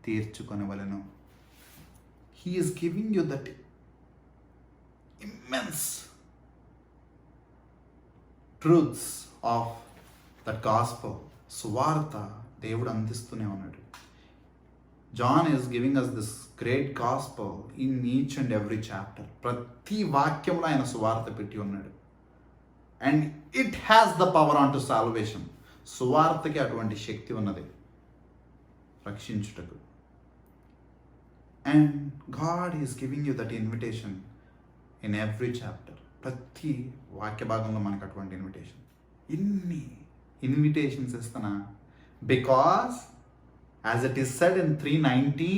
తీర్చుకొనవలెను. He is giving you that immense truths of the gospel. సువార్త దేవుడు అందిస్తూనే ఉన్నాడు. John is giving us this great gospel in each and every chapter. ప్రతి వాక్యంలో ఆయన సువార్త పెట్టి ఉన్నాడు. And it has the power on to salvation. సువార్తకి అటువంటి శక్తి ఉన్నది రక్షించుటకు. And God is giving you that invitation in every chapter. ప్రతి వాక్య భాగంలో మనకు అటువంటి ఇన్విటేషన్. ఇన్ని ఇన్విటేషన్స్ ఇస్తున్నా because as it is said in 3:19,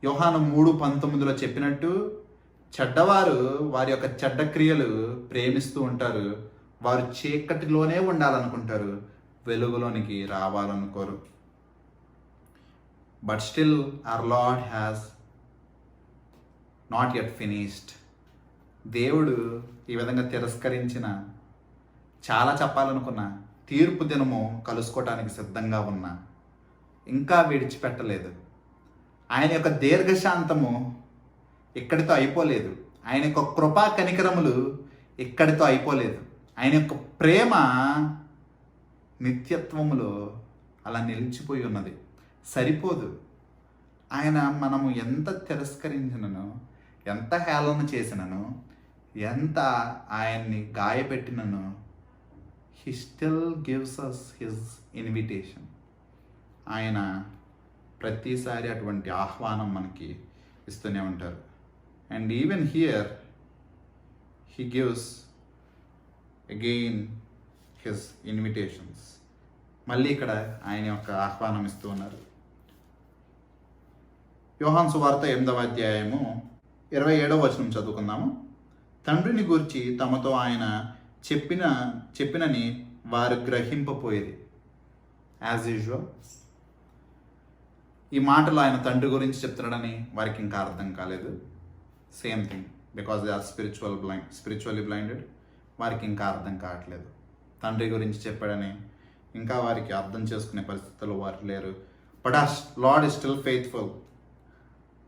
యోహాను 3:19లో చెప్పినట్టు, చెడ్డవారు వారి యొక్క చెడ్డ క్రియలు ప్రేమిస్తూ ఉంటారు, వారు చీకటిలోనే ఉండాలనుకుంటారు, వెలుగులోనికి రావాలనుకోరు. But still our Lord has not yet finished. దేవుడు ఈ విధంగా తిరస్కరించిన, చాలా చెప్పాలనుకున్నా, తీర్పు దినము కలుసుకోవటానికి సిద్ధంగా ఉన్నా, ఇంకా విడిచిపెట్టలేదు. ఆయన యొక్క దీర్ఘశాంతము ఇక్కడితో అయిపోలేదు. ఆయన యొక్క కృపా కనికరములు ఇక్కడితో అయిపోలేదు. ఆయన యొక్క ప్రేమ నిత్యత్వములో అలా నిలిచిపోయి ఉన్నది. సరిపోదు. ఆయన మనము ఎంత తిరస్కరించినను, ఎంత హేళన చేసినను, ఎంత ఆయన్ని గాయపెట్టినను, he still gives us his invitation. ఆయన ప్రతిసారి అటువంటి ఆహ్వానం మనకి ఇస్తూనే ఉంటారు. And even here he gives again his invitations. మళ్ళీ ఇక్కడ ఆయన యొక్క ఆహ్వానం ఇస్తూ ఉన్నారు. యోహాను సువార్త 8వ అధ్యాయము 27వ వచనం చదువుకుందాము. తండ్రిని గూర్చి తమతో ఆయన చెప్పినని వారు గ్రహింపపోయేది. యాజ్ యూజువల్ ఈ మాటలు ఆయన తండ్రి గురించి చెప్తున్నాడని వారికి ఇంకా అర్థం కాలేదు. Same thing, because they are spiritually blinded. వారికి ఇంకా అర్థం కావట్లేదు. తండ్రి గురించి చెప్పాడని ఇంకా వారికి అర్థం చేసుకునే పరిస్థితుల్లో వారు లేరు. బట్ ఆ లార్డ్ ఇస్ స్టిల్ ఫెయిత్ఫుల్.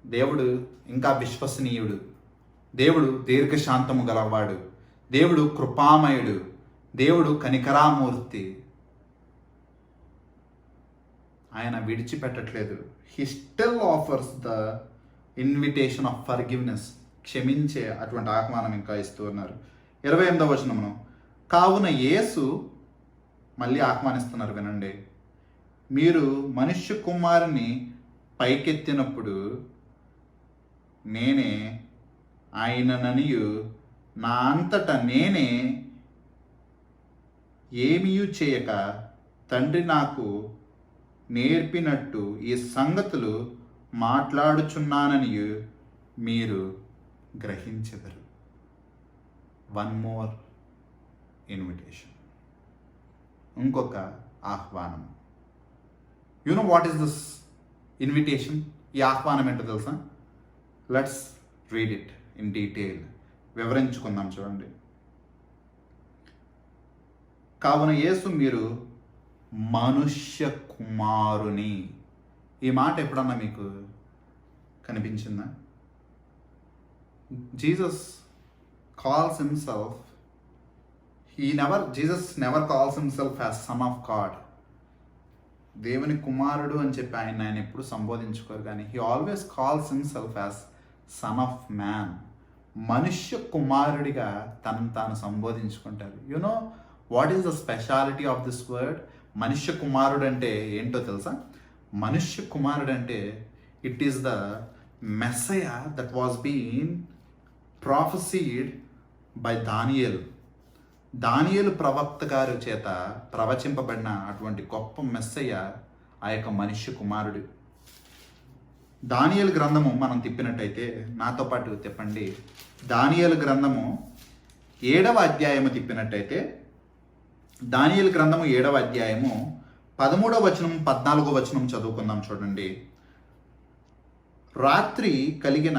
దేవుడు ఇంకా విశ్వసనీయుడు. దేవుడు దీర్ఘశాంతము గలవాడు. దేవుడు కృపామయుడు. దేవుడు కనికరామూర్తి. ఆయన విడిచిపెట్టట్లేదు. He still offers the invitation of forgiveness. క్షమించే అటువంటి ఆహ్వానం ఇంకా ఇస్తూ ఉన్నారు. 28వ వచనమును, కావున యేసు మళ్ళీ ఆహ్వానిస్తున్నారు, వినండి. మీరు మనుష్య కుమారుని పైకెత్తినప్పుడు నేనే ఆయనననియు, నా అంతటా నేనే ఏమీయూ చేయక తండ్రి నాకు నేర్పినట్టు ఈ సంగతులు మాట్లాడుచున్నాననియు మీరు గ్రహించెదరు. వన్ మోర్ ఇన్విటేషన్, ఇంకొక ఆహ్వానం. You know what is this invitation? ఈ ఆహ్వానం ఏంటో తెలుసా? Let's read it in detail. వివరించుకుందాం, చూడండి. కావున యేసు మీరు మనుష్య కుమారుని. ఈ మాట ఎప్పుడన్నా మీకు కనిపించిందా? Jesus calls himself, Jesus never calls himself as son of God. దేవుని కుమారుడు అని చెప్పి ఆయన ఎప్పుడు సంబోధించుకోరు, కానీ he always calls himself as son of man. మనుష్య కుమారుడిగా తనను తాను సంబోధించుకుంటారు. You know what is the speciality of this word? మనుష్య కుమారుడు అంటే ఏంటో తెలుసా? మనుష్య కుమారుడు అంటే it is the Messiah that was been prophesied by Daniel. దానియేలు ప్రవక్త గారి చేత ప్రవచింపబడిన అటువంటి గొప్ప మెస్సయ్య ఆ యొక్క మనుష్య కుమారుడు. దానియేలు గ్రంథము మనం తిప్పినట్టయితే నాతో పాటు తిప్పండి. దానియేలు గ్రంథము 7వ అధ్యాయము తిప్పినట్టయితే దానియేలు గ్రంథము 7వ అధ్యాయము 13వ వచనం 14వ వచనం చదువుకుందాం. చూడండి. రాత్రి కలిగిన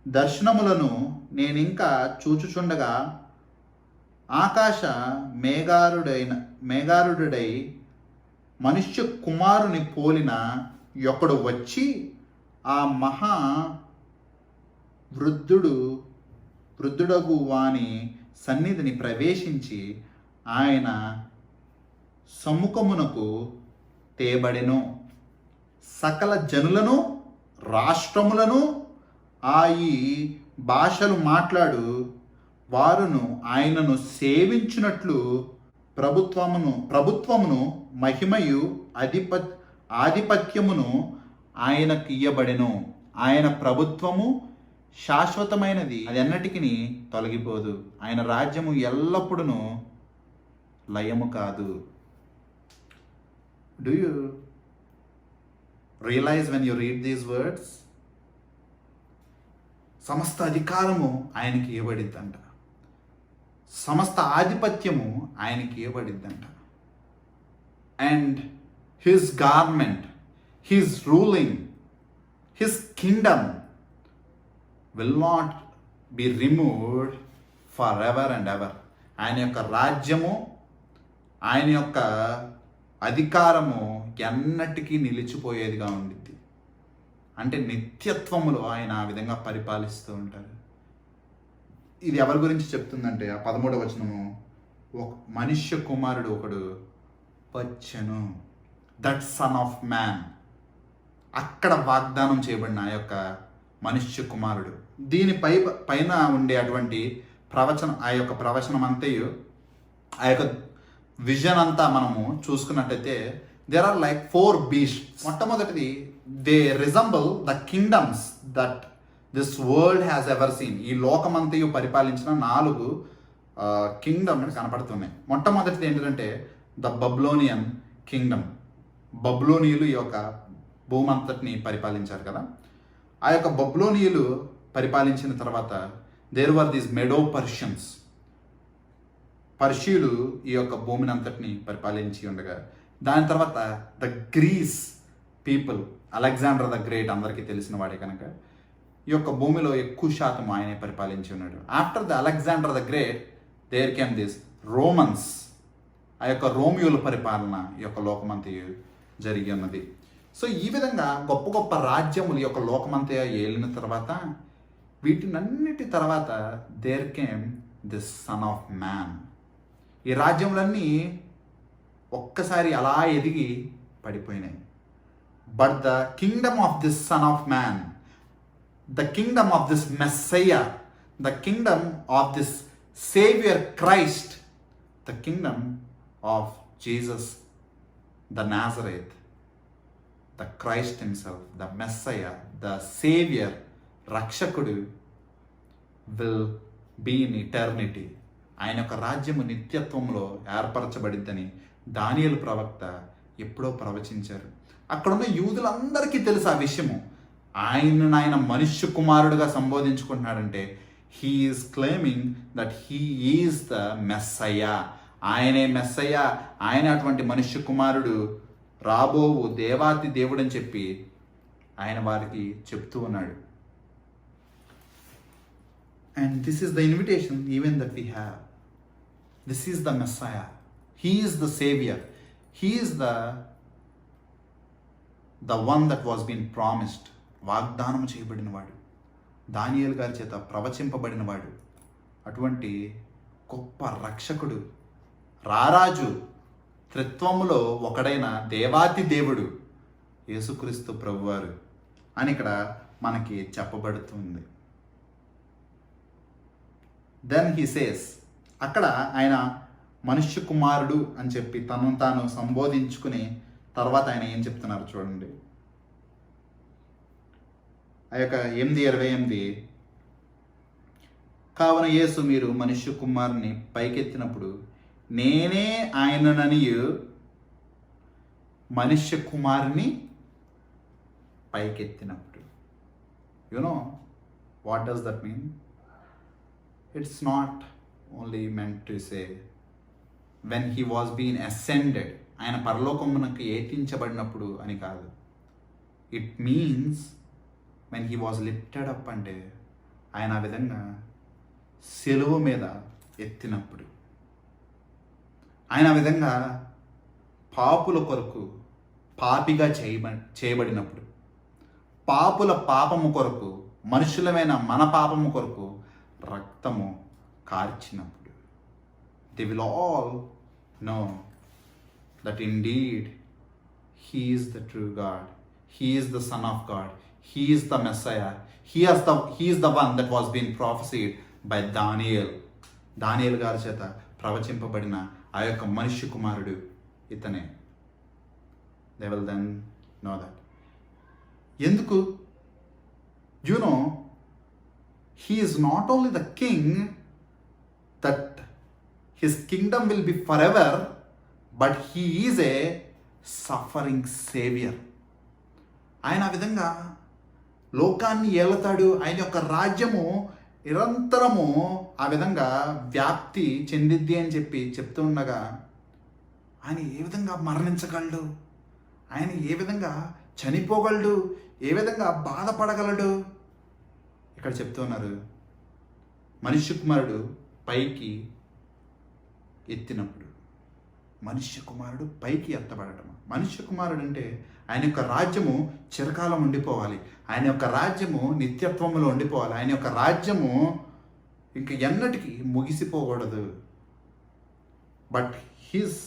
దర్శనములను నేనింకా చూచుచుండగా ఆకాశ మేఘారుడై మనుష్య కుమారుని పోలిన ఒకడు వచ్చి ఆ మహా వృద్ధుడగు వాని సన్నిధిని ప్రవేశించి ఆయన సముఖమునకు తేబడెను. సకల జనులను రాష్ట్రములను ఈ భాషలు మాట్లాడు వారును ఆయనను సేవించినట్లు ప్రభుత్వమును మహిమయు ఆధిపత్యమును ఆయనకు ఇయ్యబడెను. ఆయన ప్రభుత్వము శాశ్వతమైనది, అది ఎన్నటికి తొలగిపోదు. ఆయన రాజ్యము ఎల్లప్పుడూ లయము కాదు. Do you realise when you read these words? సమస్త అధికారము ఆయనకి ఇవ్వబడిద్దంట, సమస్త ఆధిపత్యము ఆయనకి ఇవ్వబడిద్దంట. And his government, his ruling, his kingdom will not be removed forever and ever. ఆయన యొక్క రాజ్యము, ఆయన యొక్క అధికారము ఎన్నటికీ నిలిచిపోయేదిగా ఉండిద్ది. అంటే నిత్యత్వములో ఆయన ఆ విధంగా పరిపాలిస్తూ ఉంటారు. ఇది ఎవరి గురించి చెప్తుందంటే ఆ 13వ వచనము, ఒక మనుష్య కుమారుడు ఒకడు వచ్చెను, దట్ సన్ ఆఫ్ మ్యాన్. అక్కడ వాగ్దానం చేయబడిన ఆ యొక్క మనుష్య కుమారుడు. దీని పైన ఉండే అటువంటి ఆ యొక్క ప్రవచనం అంతయు, ఆ యొక్క విజన్ అంతా మనము చూసుకున్నట్టయితే దేర్ ఆర్ లైక్ 4 beasts. మొట్టమొదటిది, they resemble the kingdoms that this world has ever seen. ఈ లోకమంతయు పరిపాలించిన 4 కింగ్డమ్ కనపడుతున్నాయి. మొట్టమొదటిది ఏంటంటే ద బబులోనియన్ కింగ్డమ్. బబులోనియులు ఈ యొక్క భూమంతటిని పరిపాలించారు కదా. ఆ యొక్క బబులోనియులు పరిపాలించిన తర్వాత there were these Medo Persians. పర్షియులు ఈ యొక్క భూమిని అంతటిని పరిపాలించి ఉండగా, దాని తర్వాత the Greece people, Alexander the Great అందరికీ తెలిసిన వాడే కనుక ఈ యొక్క భూమిలో ఎక్కువ శాతం ఆయనే పరిపాలించి ఉన్నాడు. After the Alexander the great there came this Romans. ఆ యొక్క రోమియోల పరిపాలన ఈ యొక్క లోకమంతయు జరిగి ఉన్నది. సో ఈ విధంగా గొప్ప గొప్ప రాజ్యములు ఈ యొక్క లోకమంతయు ఏలిన తర్వాత, వీటినన్నిటి తర్వాత there came this son of man. ఈ రాజ్యములన్నీ ఒక్కసారి అలా ఎదిగి పడిపోయినాయి. But the kingdom of this son of man, the kingdom of this messiah, the kingdom of this saviour Christ, the kingdom of Jesus the Nazareth, the Christ himself, the messiah, the saviour, రక్షకుడు will be in eternity. ఆయన యొక్క రాజ్యము నిత్యత్వంలో ఏర్పరచబడిద్దని దానియేలు ప్రవక్త ఎప్పుడో ప్రవచించారు. అక్కడున్న యూదులందరికీ తెలుసు ఆ విషయము. ఆయన మనుష్య కుమారుడుగా సంబోధించుకుంటున్నాడంటే he is claiming that he is the Messiah. ఆయనే మెస్సయ్య, ఆయన అటువంటి మనుష్య కుమారుడు, రాబోవు దేవాతి దేవుడు అని చెప్పి ఆయన వారికి చెప్తూ ఉన్నాడు. And this is the invitation even that we have. This is the Messiah. He is the Savior. He is the one that was being promised. వాగ్దానం చేయబడిన వాడు, దానియేలు గారి చేత ప్రవచింపబడిన వాడు, అటువంటి గొప్ప రక్షకుడు, రారాజు, త్రిత్వములో ఒకడైన దేవాతి దేవుడు యేసుక్రీస్తు ప్రభువారు అని ఇక్కడ మనకి చెప్పబడుతుంది. దెన్ హీ సేస్, అక్కడ ఆయన మనుష్య కుమారుడు అని చెప్పి తనను తాను సంబోధించుకుని తర్వాత ఆయన ఏం చెప్తున్నారు చూడండి. ఆ యొక్క 8:28, కావున యేసు మీరు మనుష్య కుమారుని పైకెత్తినప్పుడు నేనే ఆయనననియు మనుష్య కుమారుని పైకెత్తినప్పుడు. You know what does that mean? It's not only meant to say when he was been ascended, ఆయన పరలోకమునకు ఎత్తించబడినప్పుడు అని కాదు. It means when he was lifted up అంటే ఆయన ఆ విధంగా సిలువ మీద ఎత్తినప్పుడు, ఆయన ఆ విధంగా పాపుల కొరకు పాపిగా చేయబడినప్పుడు, పాపుల పాపము కొరకు, మనుషులమైన మన పాపము కొరకు రక్తము కార్చినప్పుడు, they will all know that indeed he is the true God, he is the Son of God, he is the Messiah, he is the one that was being prophesied by దానియేలు గారి చేత ప్రవచింపబడిన ఆ యొక్క మనుష్య కుమారుడు ఇతనే. they will then know that. ఎందుకు? you know, he is not only the king, that his kingdom will be forever, but he is a suffering savior. ఆయన ఆ విధంగా లోకాన్ని ఏలతాడు. ఆయన యొక్క రాజ్యము నిరంతరము ఆ విధంగా వ్యాప్తి చెందిద్ది అని చెప్తూ ఉండగా ఆయన ఏ విధంగా మరణించగలడు, ఆయన ఏ విధంగా చనిపోగలడు, ఏ విధంగా బాధపడగలడు ఇక్కడ చెప్తూ ఉన్నారు. మనుష్య కుమారుడు పైకి ఎత్తినప్పుడు, మనుష్య కుమారుడు పైకి ఎత్తబడటం. మనుష్య కుమారుడు అంటే ఆయన యొక్క రాజ్యము చిరకాలం ఉండిపోవాలి, ఆయన యొక్క రాజ్యము నిత్యత్వములో ఉండిపోవాలి, ఆయన యొక్క రాజ్యము ఇంక ఎన్నటికీ ముగిసిపోకూడదు. But his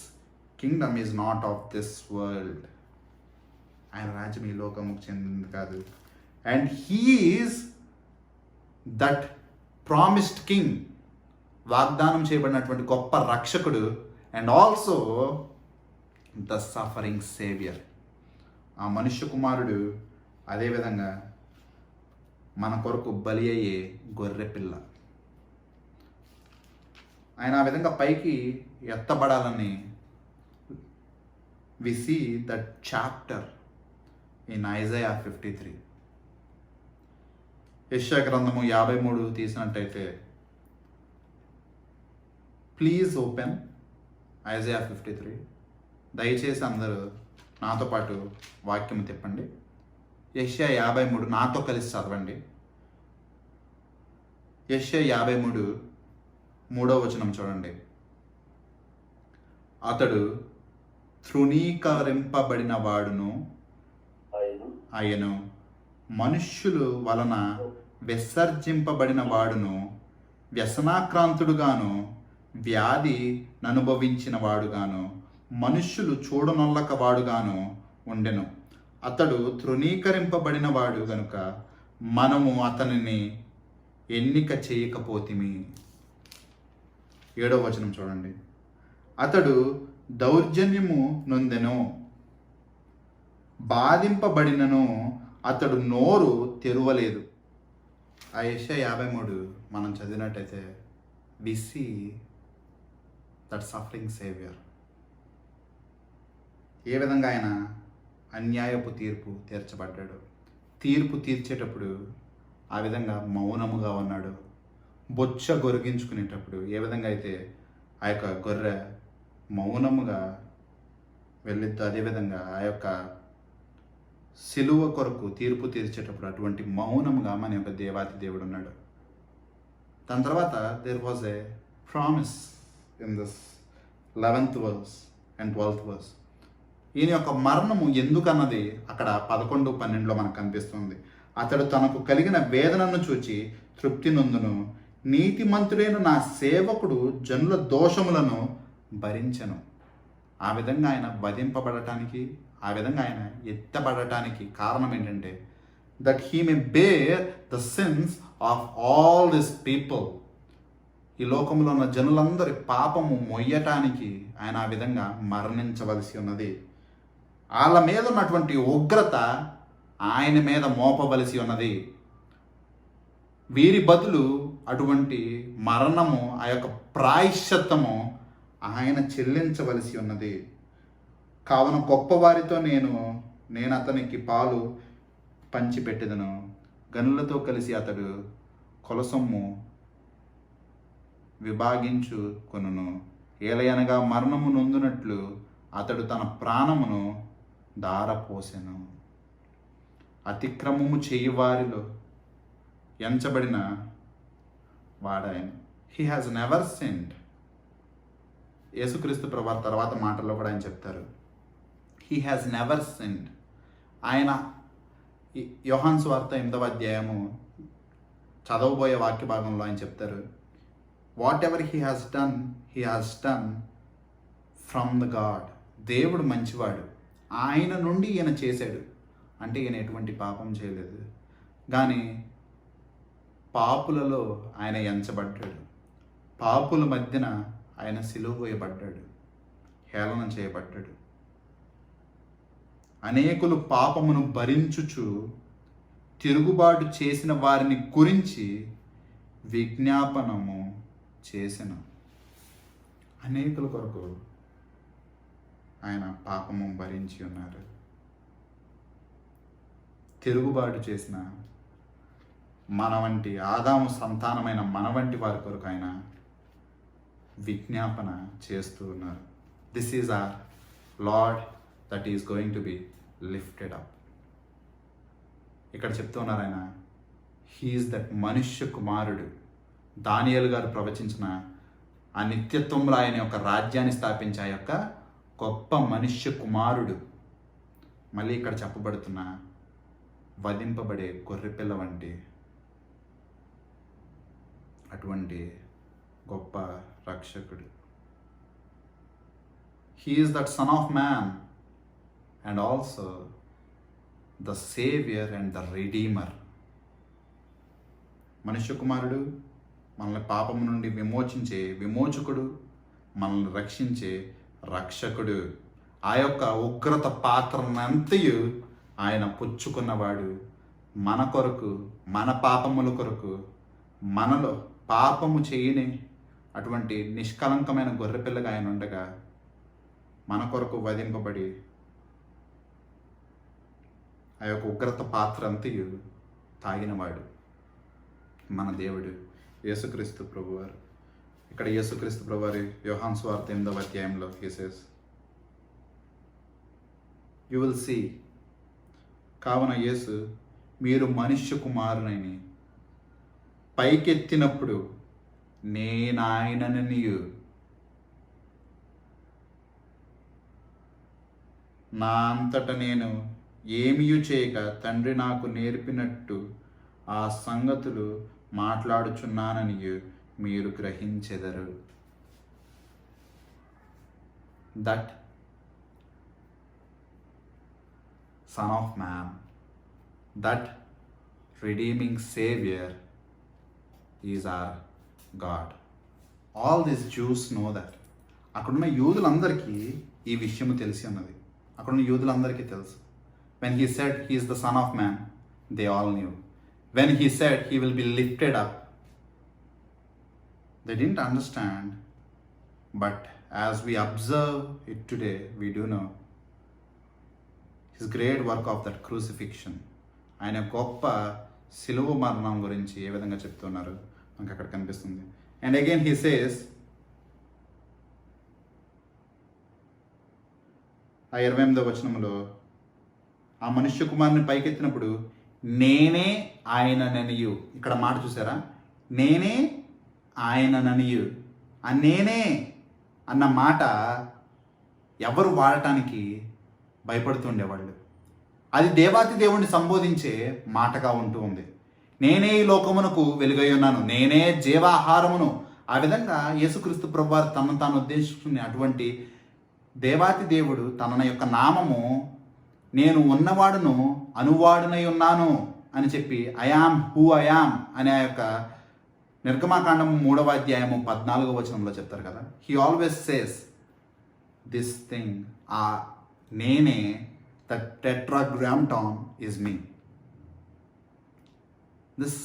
kingdom is not of this world. ఆయన రాజ్యం ఈ లోకముకు చెందింది కాదు. And he is that promised king, వాగ్దానం చేయబడినటువంటి గొప్ప రక్షకుడు. And also the suffering saviour. ఆ మనుష్య కుమారుడు అదేవిధంగా మన కొరకు బలి అయ్యే గొర్రె పిల్ల. ఆయన ఆ విధంగా పైకి ఎత్తబడాలని we see that chapter in Isaiah 53. యెషయా గ్రంథము 53 తీసినట్టయితే, ప్లీజ్ ఓపెన్ ఐజయా 53. దయచేసి అందరూ నాతో పాటు వాక్యం తిప్పండి. యెషయా 53 నాతో కలిసి చదవండి. యెషయా 53 3వ వచనం చూడండి. అతడు తృణీకరింపబడిన వాడును ఆయను, మనుష్యులు వలన విసర్జింపబడిన వాడును, వ్యసనాక్రాంతుడుగాను వ్యాధి అనుభవించిన వాడుగాను మనుష్యులు చూడనొల్లక వాడుగాను ఉండెను. అతడు తృణీకరింపబడిన వాడు గనుక మనము అతనిని ఎన్నిక చేయకపోతిమి. 7వ వచనం చూడండి. అతడు దౌర్జన్యము నొందెను, బాధింపబడినను అతడు నోరు తెరవలేదు. ఆ యెషయా 53 మనం చదివినట్టయితే we see that suffering saviour. ఏ విధంగా ఆయన అన్యాయపు తీర్పు తీర్చబడ్డాడు. తీర్పు తీర్చేటప్పుడు ఆ విధంగా మౌనముగా ఉన్నాడు. బొచ్చ గొరిగించుకునేటప్పుడు ఏ విధంగా అయితే ఆ యొక్క గొర్రె మౌనముగా వెళ్ళిద్దు, అదేవిధంగా ఆ యొక్క సిలువ కొరకు తీర్పు తీర్చేటప్పుడు అటువంటి మౌనముగా మన యొక్క దేవాతి దేవుడు ఉన్నాడు. దాని తర్వాత there was a promise in this 11th verse and 12th verse. ఈయన యొక్క మరణము ఎందుకన్నది అక్కడ 11, 12లో మనకు కనిపిస్తుంది. అతడు తనకు కలిగిన వేదనను చూచి తృప్తి నొందును, నీతిమంతుడైన నా సేవకుడు జనుల దోషములను భరించెను. ఆ విధంగా ఆయన వధింపబడటానికి, ఆ విధంగా ఆయన ఎత్తబడటానికి కారణం ఏంటంటే that he may bear the sins of all this people. ఈ లోకంలో ఉన్న జనులందరి పాపము మొయ్యటానికి ఆయన ఆ విధంగా మరణించవలసి ఉన్నది. వాళ్ళ మీద ఉన్నటువంటి ఉగ్రత ఆయన మీద మోపవలసి ఉన్నది. వీరి బదులు అటువంటి మరణము, ఆ యొక్క ప్రాయశ్చిత్తము ఆయన చెల్లించవలసి ఉన్నది. కావున గొప్పవారితో నేను అతనికి పాలు పంచిపెట్టెదను, గనులతో కలిసి అతడు కొలసొమ్ము విభాగించుకొనును. ఏలయనగా మరణము నొందునట్లు అతడు తన ప్రాణమును ధారపోసెను. అతిక్రమము చేయి వారిలో ఎంచబడిన వాడాయన. He has never sinned. యేసుక్రీస్తు ప్రభు తర్వాత మాటల్లో కూడా ఆయన చెప్తారు, హీ హ్యాజ్ నెవర్ సిన్డ్. ఆయన యోహాను సువార్త 8వ అధ్యాయము చదవబోయే వాక్య భాగంలో ఆయన చెప్తారు, what ever he has done from the God. దేవుడు మంచివాడు, ఆయన నుండి ఈయన చేశాడు. అంటే ఈయన ఎటువంటి పాపం చేయలేదు, కానీ పాపులలో ఆయన ఎంచబడ్డాడు. పాపుల మధ్యన ఆయన సిలువ వేయబడ్డాడు, హేళన చేయబడ్డాడు. అనేకులు పాపమును భరించుచు తిరుగుబాటు చేసిన వారిని గురించి విజ్ఞాపనము చేసిన. అనేకుల కొరకు ఆయన పాపము భరించి ఉన్నారు. తిరుగుబాటు చేసిన మన వంటి ఆదాము సంతానమైన మన వంటి వారి కొరకు ఆయన విజ్ఞాపన చేస్తూ ఉన్నారు. This is our Lord that is going to be lifted up. ఇక్కడ చెప్తున్నారు ఆయన, హీఈస్ దట్ మనుష్య కుమారుడు. దానియేలు గారు ప్రవచించిన ఆ నిత్యత్వంలో ఆయన యొక్క రాజ్యాన్ని స్థాపించే ఆ యొక్క గొప్ప మనుష్య కుమారుడు. మళ్ళీ ఇక్కడ చెప్పబడుతున్న వధింపబడే గొర్రెపిల్ల వంటి అటువంటి గొప్ప రక్షకుడు. He is that son of man and also the saviour and the redeemer. మనుష్య కుమారుడు, మనల్ని పాపము నుండి విమోచించే విమోచకుడు, మనల్ని రక్షించే రక్షకుడు. ఆ యొక్క ఉగ్రత పాత్రనంతయు ఆయన పుచ్చుకున్నవాడు. మన కొరకు, మన పాపముల కొరకు, మనలో పాపము చేయని అటువంటి నిష్కలంకమైన గొర్రెపిల్లగా ఆయన ఉండగా మన కొరకు వధింపబడి ఆ యొక్క ఉగ్రత పాత్ర అంతయు తాగినవాడు మన దేవుడు యేసుక్రీస్తు ప్రభువారు. ఇక్కడ యేసుక్రీస్తు ప్రభువారి యోహాను సువార్త 8వ అధ్యాయంలో he says, you will see. కావున యేసు, మీరు మనుష్య కుమారునని పైకెత్తినప్పుడు నేనాయననియు నా అంతట నేను ఏమీయు చేయక తండ్రి నాకు నేర్పినట్టు ఆ సంగతులు మాట్లాడుచున్నానని మీరు గ్రహించెదరు. That son of man, that redeeming saviour is our God. All this Jews know that. అక్కడున్న యూదులందరికీ ఈ విషయము తెలిసి ఉన్నది. అక్కడున్న యూదులందరికీ తెలుసు. When he said he is the son of man, they all knew. When he said he will be lifted up, they didn't understand. But as we observe it today, we do know his great work of that crucifixion. ఆయన గొప్ప సిలువ మరణం గురించి ఏ విధంగా చెప్తున్నారు మనకు అక్కడ కనిపిస్తుంది. And again he says, ఆ 28వ వచనంలో, ఆ మనుష్య కుమారుని పైకెత్తినప్పుడు నేనే ఆయనననియు. ఇక్కడ మాట చూసారా, నేనే ఆయనననియు. ఆ నేనే అన్న మాట ఎవరు వాడటానికి భయపడుతుండేవాళ్ళు. అది దేవాతి దేవుణ్ణి సంబోధించే మాటగా ఉంటూ ఉంది. నేనే ఈ లోకమునకు వెలుగై ఉన్నాను, నేనే జీవాహారమును. ఆ విధంగా యేసుక్రీస్తు ప్రభువారు తనను తాను ఉద్దేశించుకునే అటువంటి దేవాతి దేవుడు తన యొక్క నామము నేను ఉన్నవాడును అనువాడునై ఉన్నాను అని చెప్పి ఐయామ్ హూ ఐయామ్ అనే ఆ యొక్క నిర్గమాకాండము 3వ అధ్యాయము 14వ వచనంలో చెప్తారు కదా. He always says this thing, ఆ నేనే, the tetragrammaton is me. This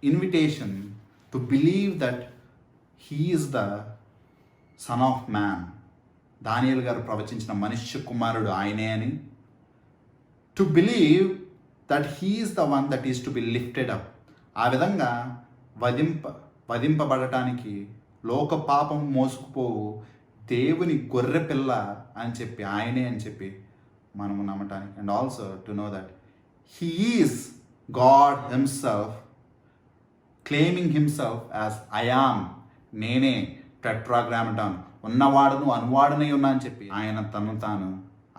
invitation to believe that he is the son of man, దానియేలు గారు ప్రవచించిన మనుష్య కుమారుడు ఆయనే అని, to believe that he is the one that is to be lifted up, ఆ విధంగా వధింపబడటానికి లోక పాపం మోసుకుపోవు దేవుని గొర్రె పిల్ల అని చెప్పి ఆయనే అని చెప్పి మనము నమ్మటానికి, and also to know that he is God himself, claiming himself as I am, నేనే టెట్రాగ్రామటాన్, ఉన్నవాడును అనువాడునై ఉన్నా అని చెప్పి ఆయన తను తాను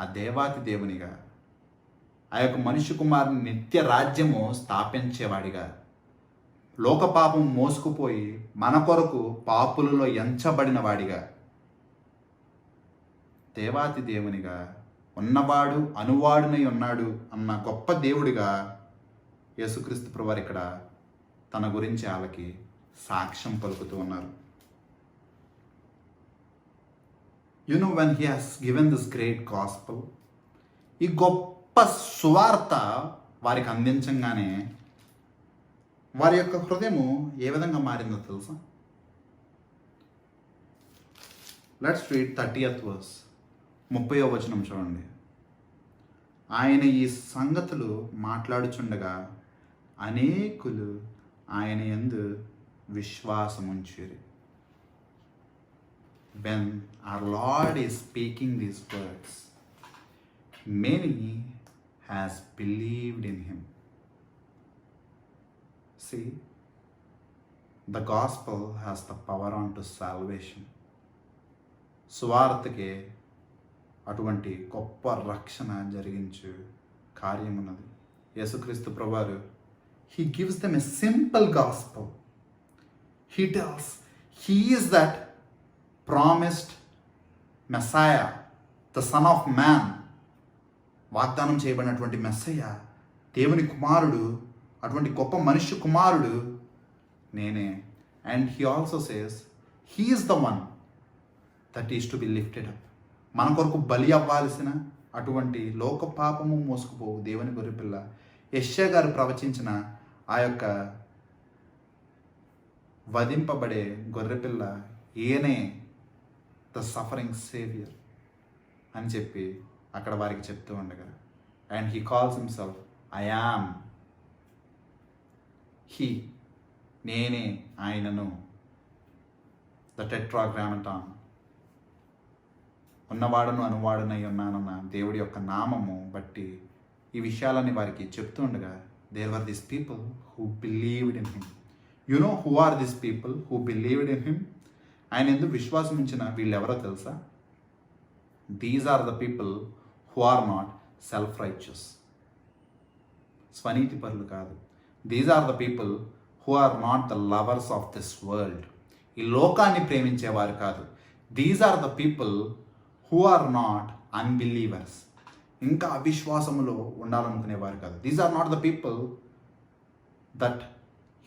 ఆ దేవాతి దేవునిగా, ఆ యొక్క మనుష్య కుమారుని నిత్య రాజ్యము స్థాపించేవాడిగా, లోకపాపం మోసుకుపోయి మన కొరకు పాపులలో ఎంచబడిన వాడిగా, దేవాతి దేవునిగా, ఉన్నవాడు అనువాడునై ఉన్నాడు అన్న గొప్ప దేవుడిగా యేసుక్రీస్తు ప్రభువారు ఇక్కడ తన గురించి వాళ్ళకి సాక్ష్యం పలుకుతూ ఉన్నారు. You know when he has given this great gospel, ఈ గొప్ప సువార్త వారికి అందించగానే వారి యొక్క హృదయము ఏ విధంగా మారిందో తెలుసా? లెట్స్ రీడ్ 30th verse, 30వ వచనం చూడండి. ఆయన ఈ సంగతులు మాట్లాడుచుండగా అనేకులు ఆయన యందు విశ్వాసముంచిరి. When our Lord is speaking these words, many has believed in him. See, the gospel has the power unto salvation. సువార్తకే అటువంటి గొప్ప రక్షణ జరిగించు కార్యం ఉన్నది. యేసుక్రీస్తు ప్రభువారు he gives them a simple gospel. He tells he is that promised Messiah, the son of man, వాగ్దానం చేయబడినటువంటి మెస్సయ్య, దేవుని కుమారుడు, అటువంటి గొప్ప మనుష్య కుమారుడు నేనే. And he also says he is the one that is to be lifted up, మన కొరకు బలి అవ్వాల్సిన అటువంటి లోక పాపము మోసుకుపోవు దేవుని గొర్రెపిల్ల, యెషయా గారు ప్రవచించిన ఆ యొక్క వధింపబడే గొర్రెపిల్ల ఈయనే ద సఫరింగ్ సేవియర్ అని చెప్పి అక్కడ వారికి చెప్తూ ఉండగా, and he calls himself I am, he, నేనే ఆయనను, ద టెట్రాగ్రామటాన్, ఉన్నవాడును అనువాడునై ఉన్నానన్న దేవుడి యొక్క నామము బట్టి ఈ విషయాలన్నీ వారికి చెప్తూ ఉండగా, there were this people who believed in him. You know who are this people who believed in him? ఆయన ఎందుకు విశ్వాసం ఉంచిన వీళ్ళు ఎవరో తెలుసా? These are the people who are not self righteous, స్వనీతి పరులు కాదు. These are the people who are not the lovers of this world, ఈ లోకాన్ని ప్రేమించేవారు కాదు. These are the people who are not unbelievers, ఇంకా అవిశ్వాసములో ఉండాలనుకునేవారు కాదు. These are not the people that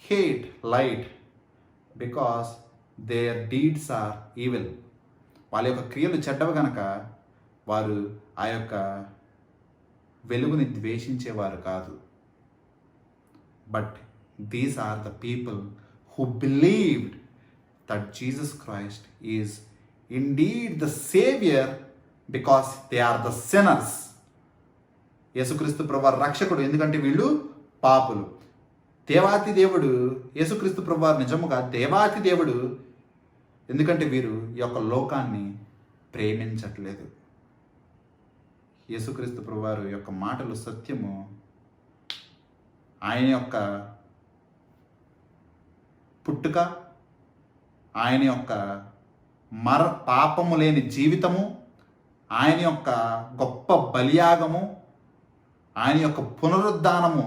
hate light because their deeds are evil, వాళ్ళ యొక్క క్రియలు చెడ్డవి కనుక వారు ఆ యొక్క వెలుగుని ద్వేషించేవారు కాదు. But these are the people who believed that Jesus Christ is indeed the saviour because they are the sinners. యేసుక్రీస్తు ప్రభువారు రక్షకుడు, ఎందుకంటే వీళ్ళు పాపులు. దేవాతి దేవుడు యేసుక్రీస్తు ప్రభువారు నిజముగా దేవాతి దేవుడు, ఎందుకంటే వీరు ఈ యొక్క లోకాన్ని ప్రేమించట్లేదు. యేసుక్రీస్తు ప్రభువారు యొక్క మాటలు సత్యము, ఆయన యొక్క పుట్టుక, ఆయన యొక్క పాపము లేని జీవితము, ఆయన యొక్క గొప్ప బలియాగము, ఆయన యొక్క పునరుద్ధానము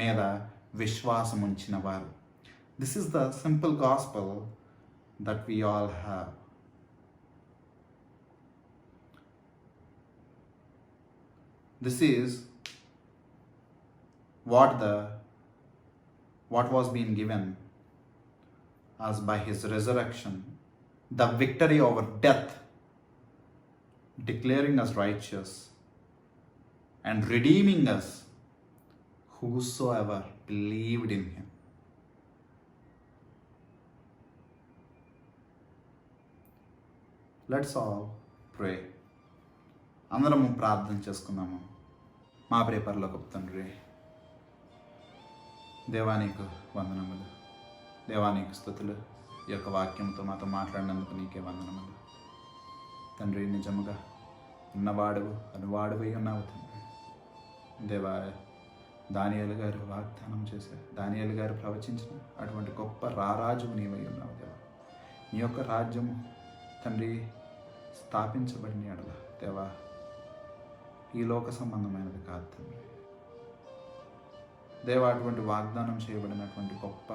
మీద విశ్వాసం ఉంచిన వారు. This is the simple gospel that we all have. This is what was being given us by his resurrection, the victory over death, declaring us righteous and redeeming us whosoever believed in him. Let's all ప్రే. అందరము ప్రార్థన చేసుకుందాము. మా ప్రియ పరలోకపు తండ్రి, దేవానికి వందనములు, దేవానికి స్తుతులు. ఈ యొక్క వాక్యంతో మాతో మాట్లాడినందుకు నీకే వందనములు తండ్రి. నిజముగా ఉన్నవాడువు అనువాడువై ఉన్నావు తండ్రి. దేవా, దానియేలు గారు వాగ్దానం చేశారు, దానియేలు గారు ప్రవచించిన అటువంటి గొప్ప రారాజువు నీవై ఉన్నావు దేవా. నీ యొక్క రాజ్యము తండ్రి స్థాపించబడిన ఎడల దేవా, ఈ లోక సంబంధమైనది కాదు తండ్రి. దేవా, అటువంటి వాగ్దానం చేయబడినటువంటి గొప్ప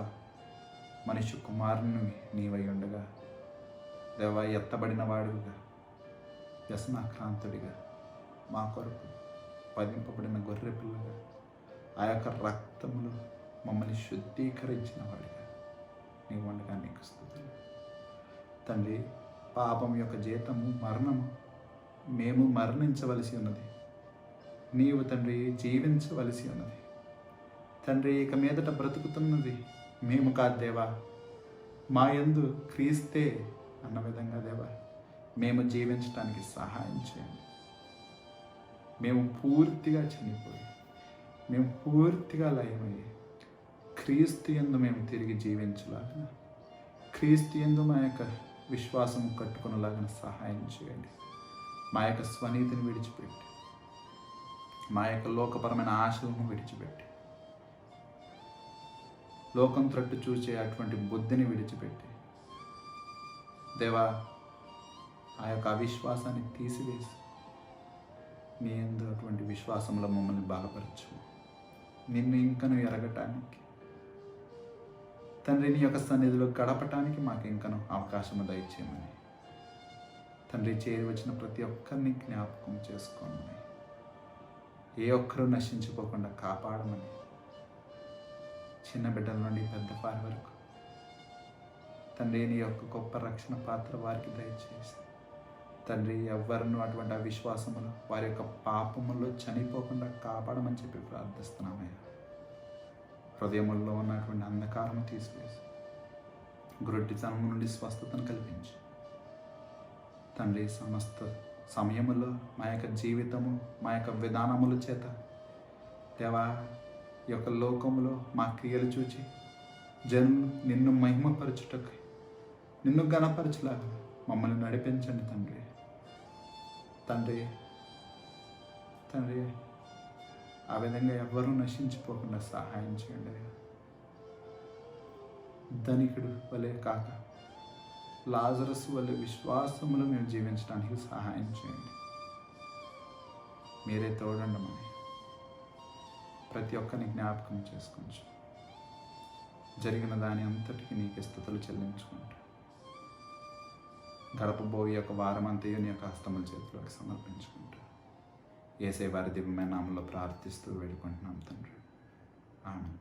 మనిషి కుమారుని నీవై ఉండగా దేవా, ఎత్తబడిన వాడుగా, వ్యసనాక్రాంతుడిగా, మా కొరకు వధింపబడిన గొర్రె పిల్లగా, ఆ యొక్క రక్తములో మమ్మల్ని శుద్ధీకరించిన వాడిగా నీవు ఉండగా నీకు స్తుతులు తండ్రి. పాపం యొక్క జీతము మరణము. మేము మరణించవలసి ఉన్నది, నీవు తండ్రి జీవించవలసి ఉన్నది తండ్రి. ఇక మీదట బ్రతుకుతున్నది మేము కాదు దేవా, మా యందు క్రీస్తే అన్న విధంగా దేవా మేము జీవించడానికి సహాయం చేయండి. మేము పూర్తిగా చనిపోయి, మేము పూర్తిగా లయమయ్యి క్రీస్తు యందు మేము తిరిగి జీవించలాగా, క్రీస్తు యందు మా యొక్క విశ్వాసం కట్టుకునేలాగా సహాయం చేయండి. మా యొక్క స్వనీతిని విడిచిపెట్టి, మా యొక్క లోకపరమైన ఆశలను విడిచిపెట్టి, లోకం త్రట్టు చూసే అటువంటి బుద్ధిని విడిచిపెట్టి దేవా, ఆ యొక్క అవిశ్వాసాన్ని తీసివేసి నీ యందు అటువంటి విశ్వాసంలో మమ్మల్ని బలపరచు. నిన్ను ఇంకను ఎరగటానికి తండ్రి, నీ యొక్క సన్నిధిలో గడపటానికి మాకు ఇంకను అవకాశము దయచేయమని తండ్రి. చేరి వచ్చిన ప్రతి ఒక్కరిని జ్ఞాపకం చేసుకోమని, ఏ ఒక్కరూ నశించుకోకుండా కాపాడమని, చిన్న బిడ్డల నుండి పెద్దవారి వరకు తండ్రి నీ యొక్క గొప్ప రక్షణ పాత్ర వారికి దయచేసి తండ్రి, ఎవ్వరూ అటువంటి అవిశ్వాసములు వారి యొక్క పాపములో చనిపోకుండా కాపాడమని చెప్పి ప్రార్థిస్తున్నామయ్యా. హృదయముల్లో ఉన్నటువంటి అంధకారము తీసివేసి గ్రొడ్డితనము నుండి స్వస్థతను కల్పించి తండ్రి, సమస్త సమయములో మా యొక్క జీవితము, మా యొక్క విధానముల చేత దేవా, ఈ యొక్క లోకములో మా క్రియలు చూచి జనులు నిన్ను మహిమపరచుటకు, నిన్ను ఘనపరచులాగా మమ్మల్ని నడిపించండి తండ్రి. తండ్రి తండ్రి ఆ విధంగా ఎవ్వరూ నశించిపోకుండా సహాయం చేయండి. ధనికుడు వలె కాక లాజరస్ వలె విశ్వాసములో మేము జీవించడానికి సహాయం చేయండి. మీరే తోడండమని ప్రతి ఒక్కరిని జ్ఞాపకం చేసుకోవచ్చు. జరిగిన దాని అంతటికి నీకు స్తుతులు చెల్లించుకుంటా గడపబోయే యొక్క వారం అంతయు నీ యొక్క హస్తముల చేతిలోకి సమర్పించుకుంటా యేసయ్య వారి దివ్యమైన నామములో ప్రార్థిస్తూ వేడుకుంటున్నాం తండ్రి. ఆమేన్.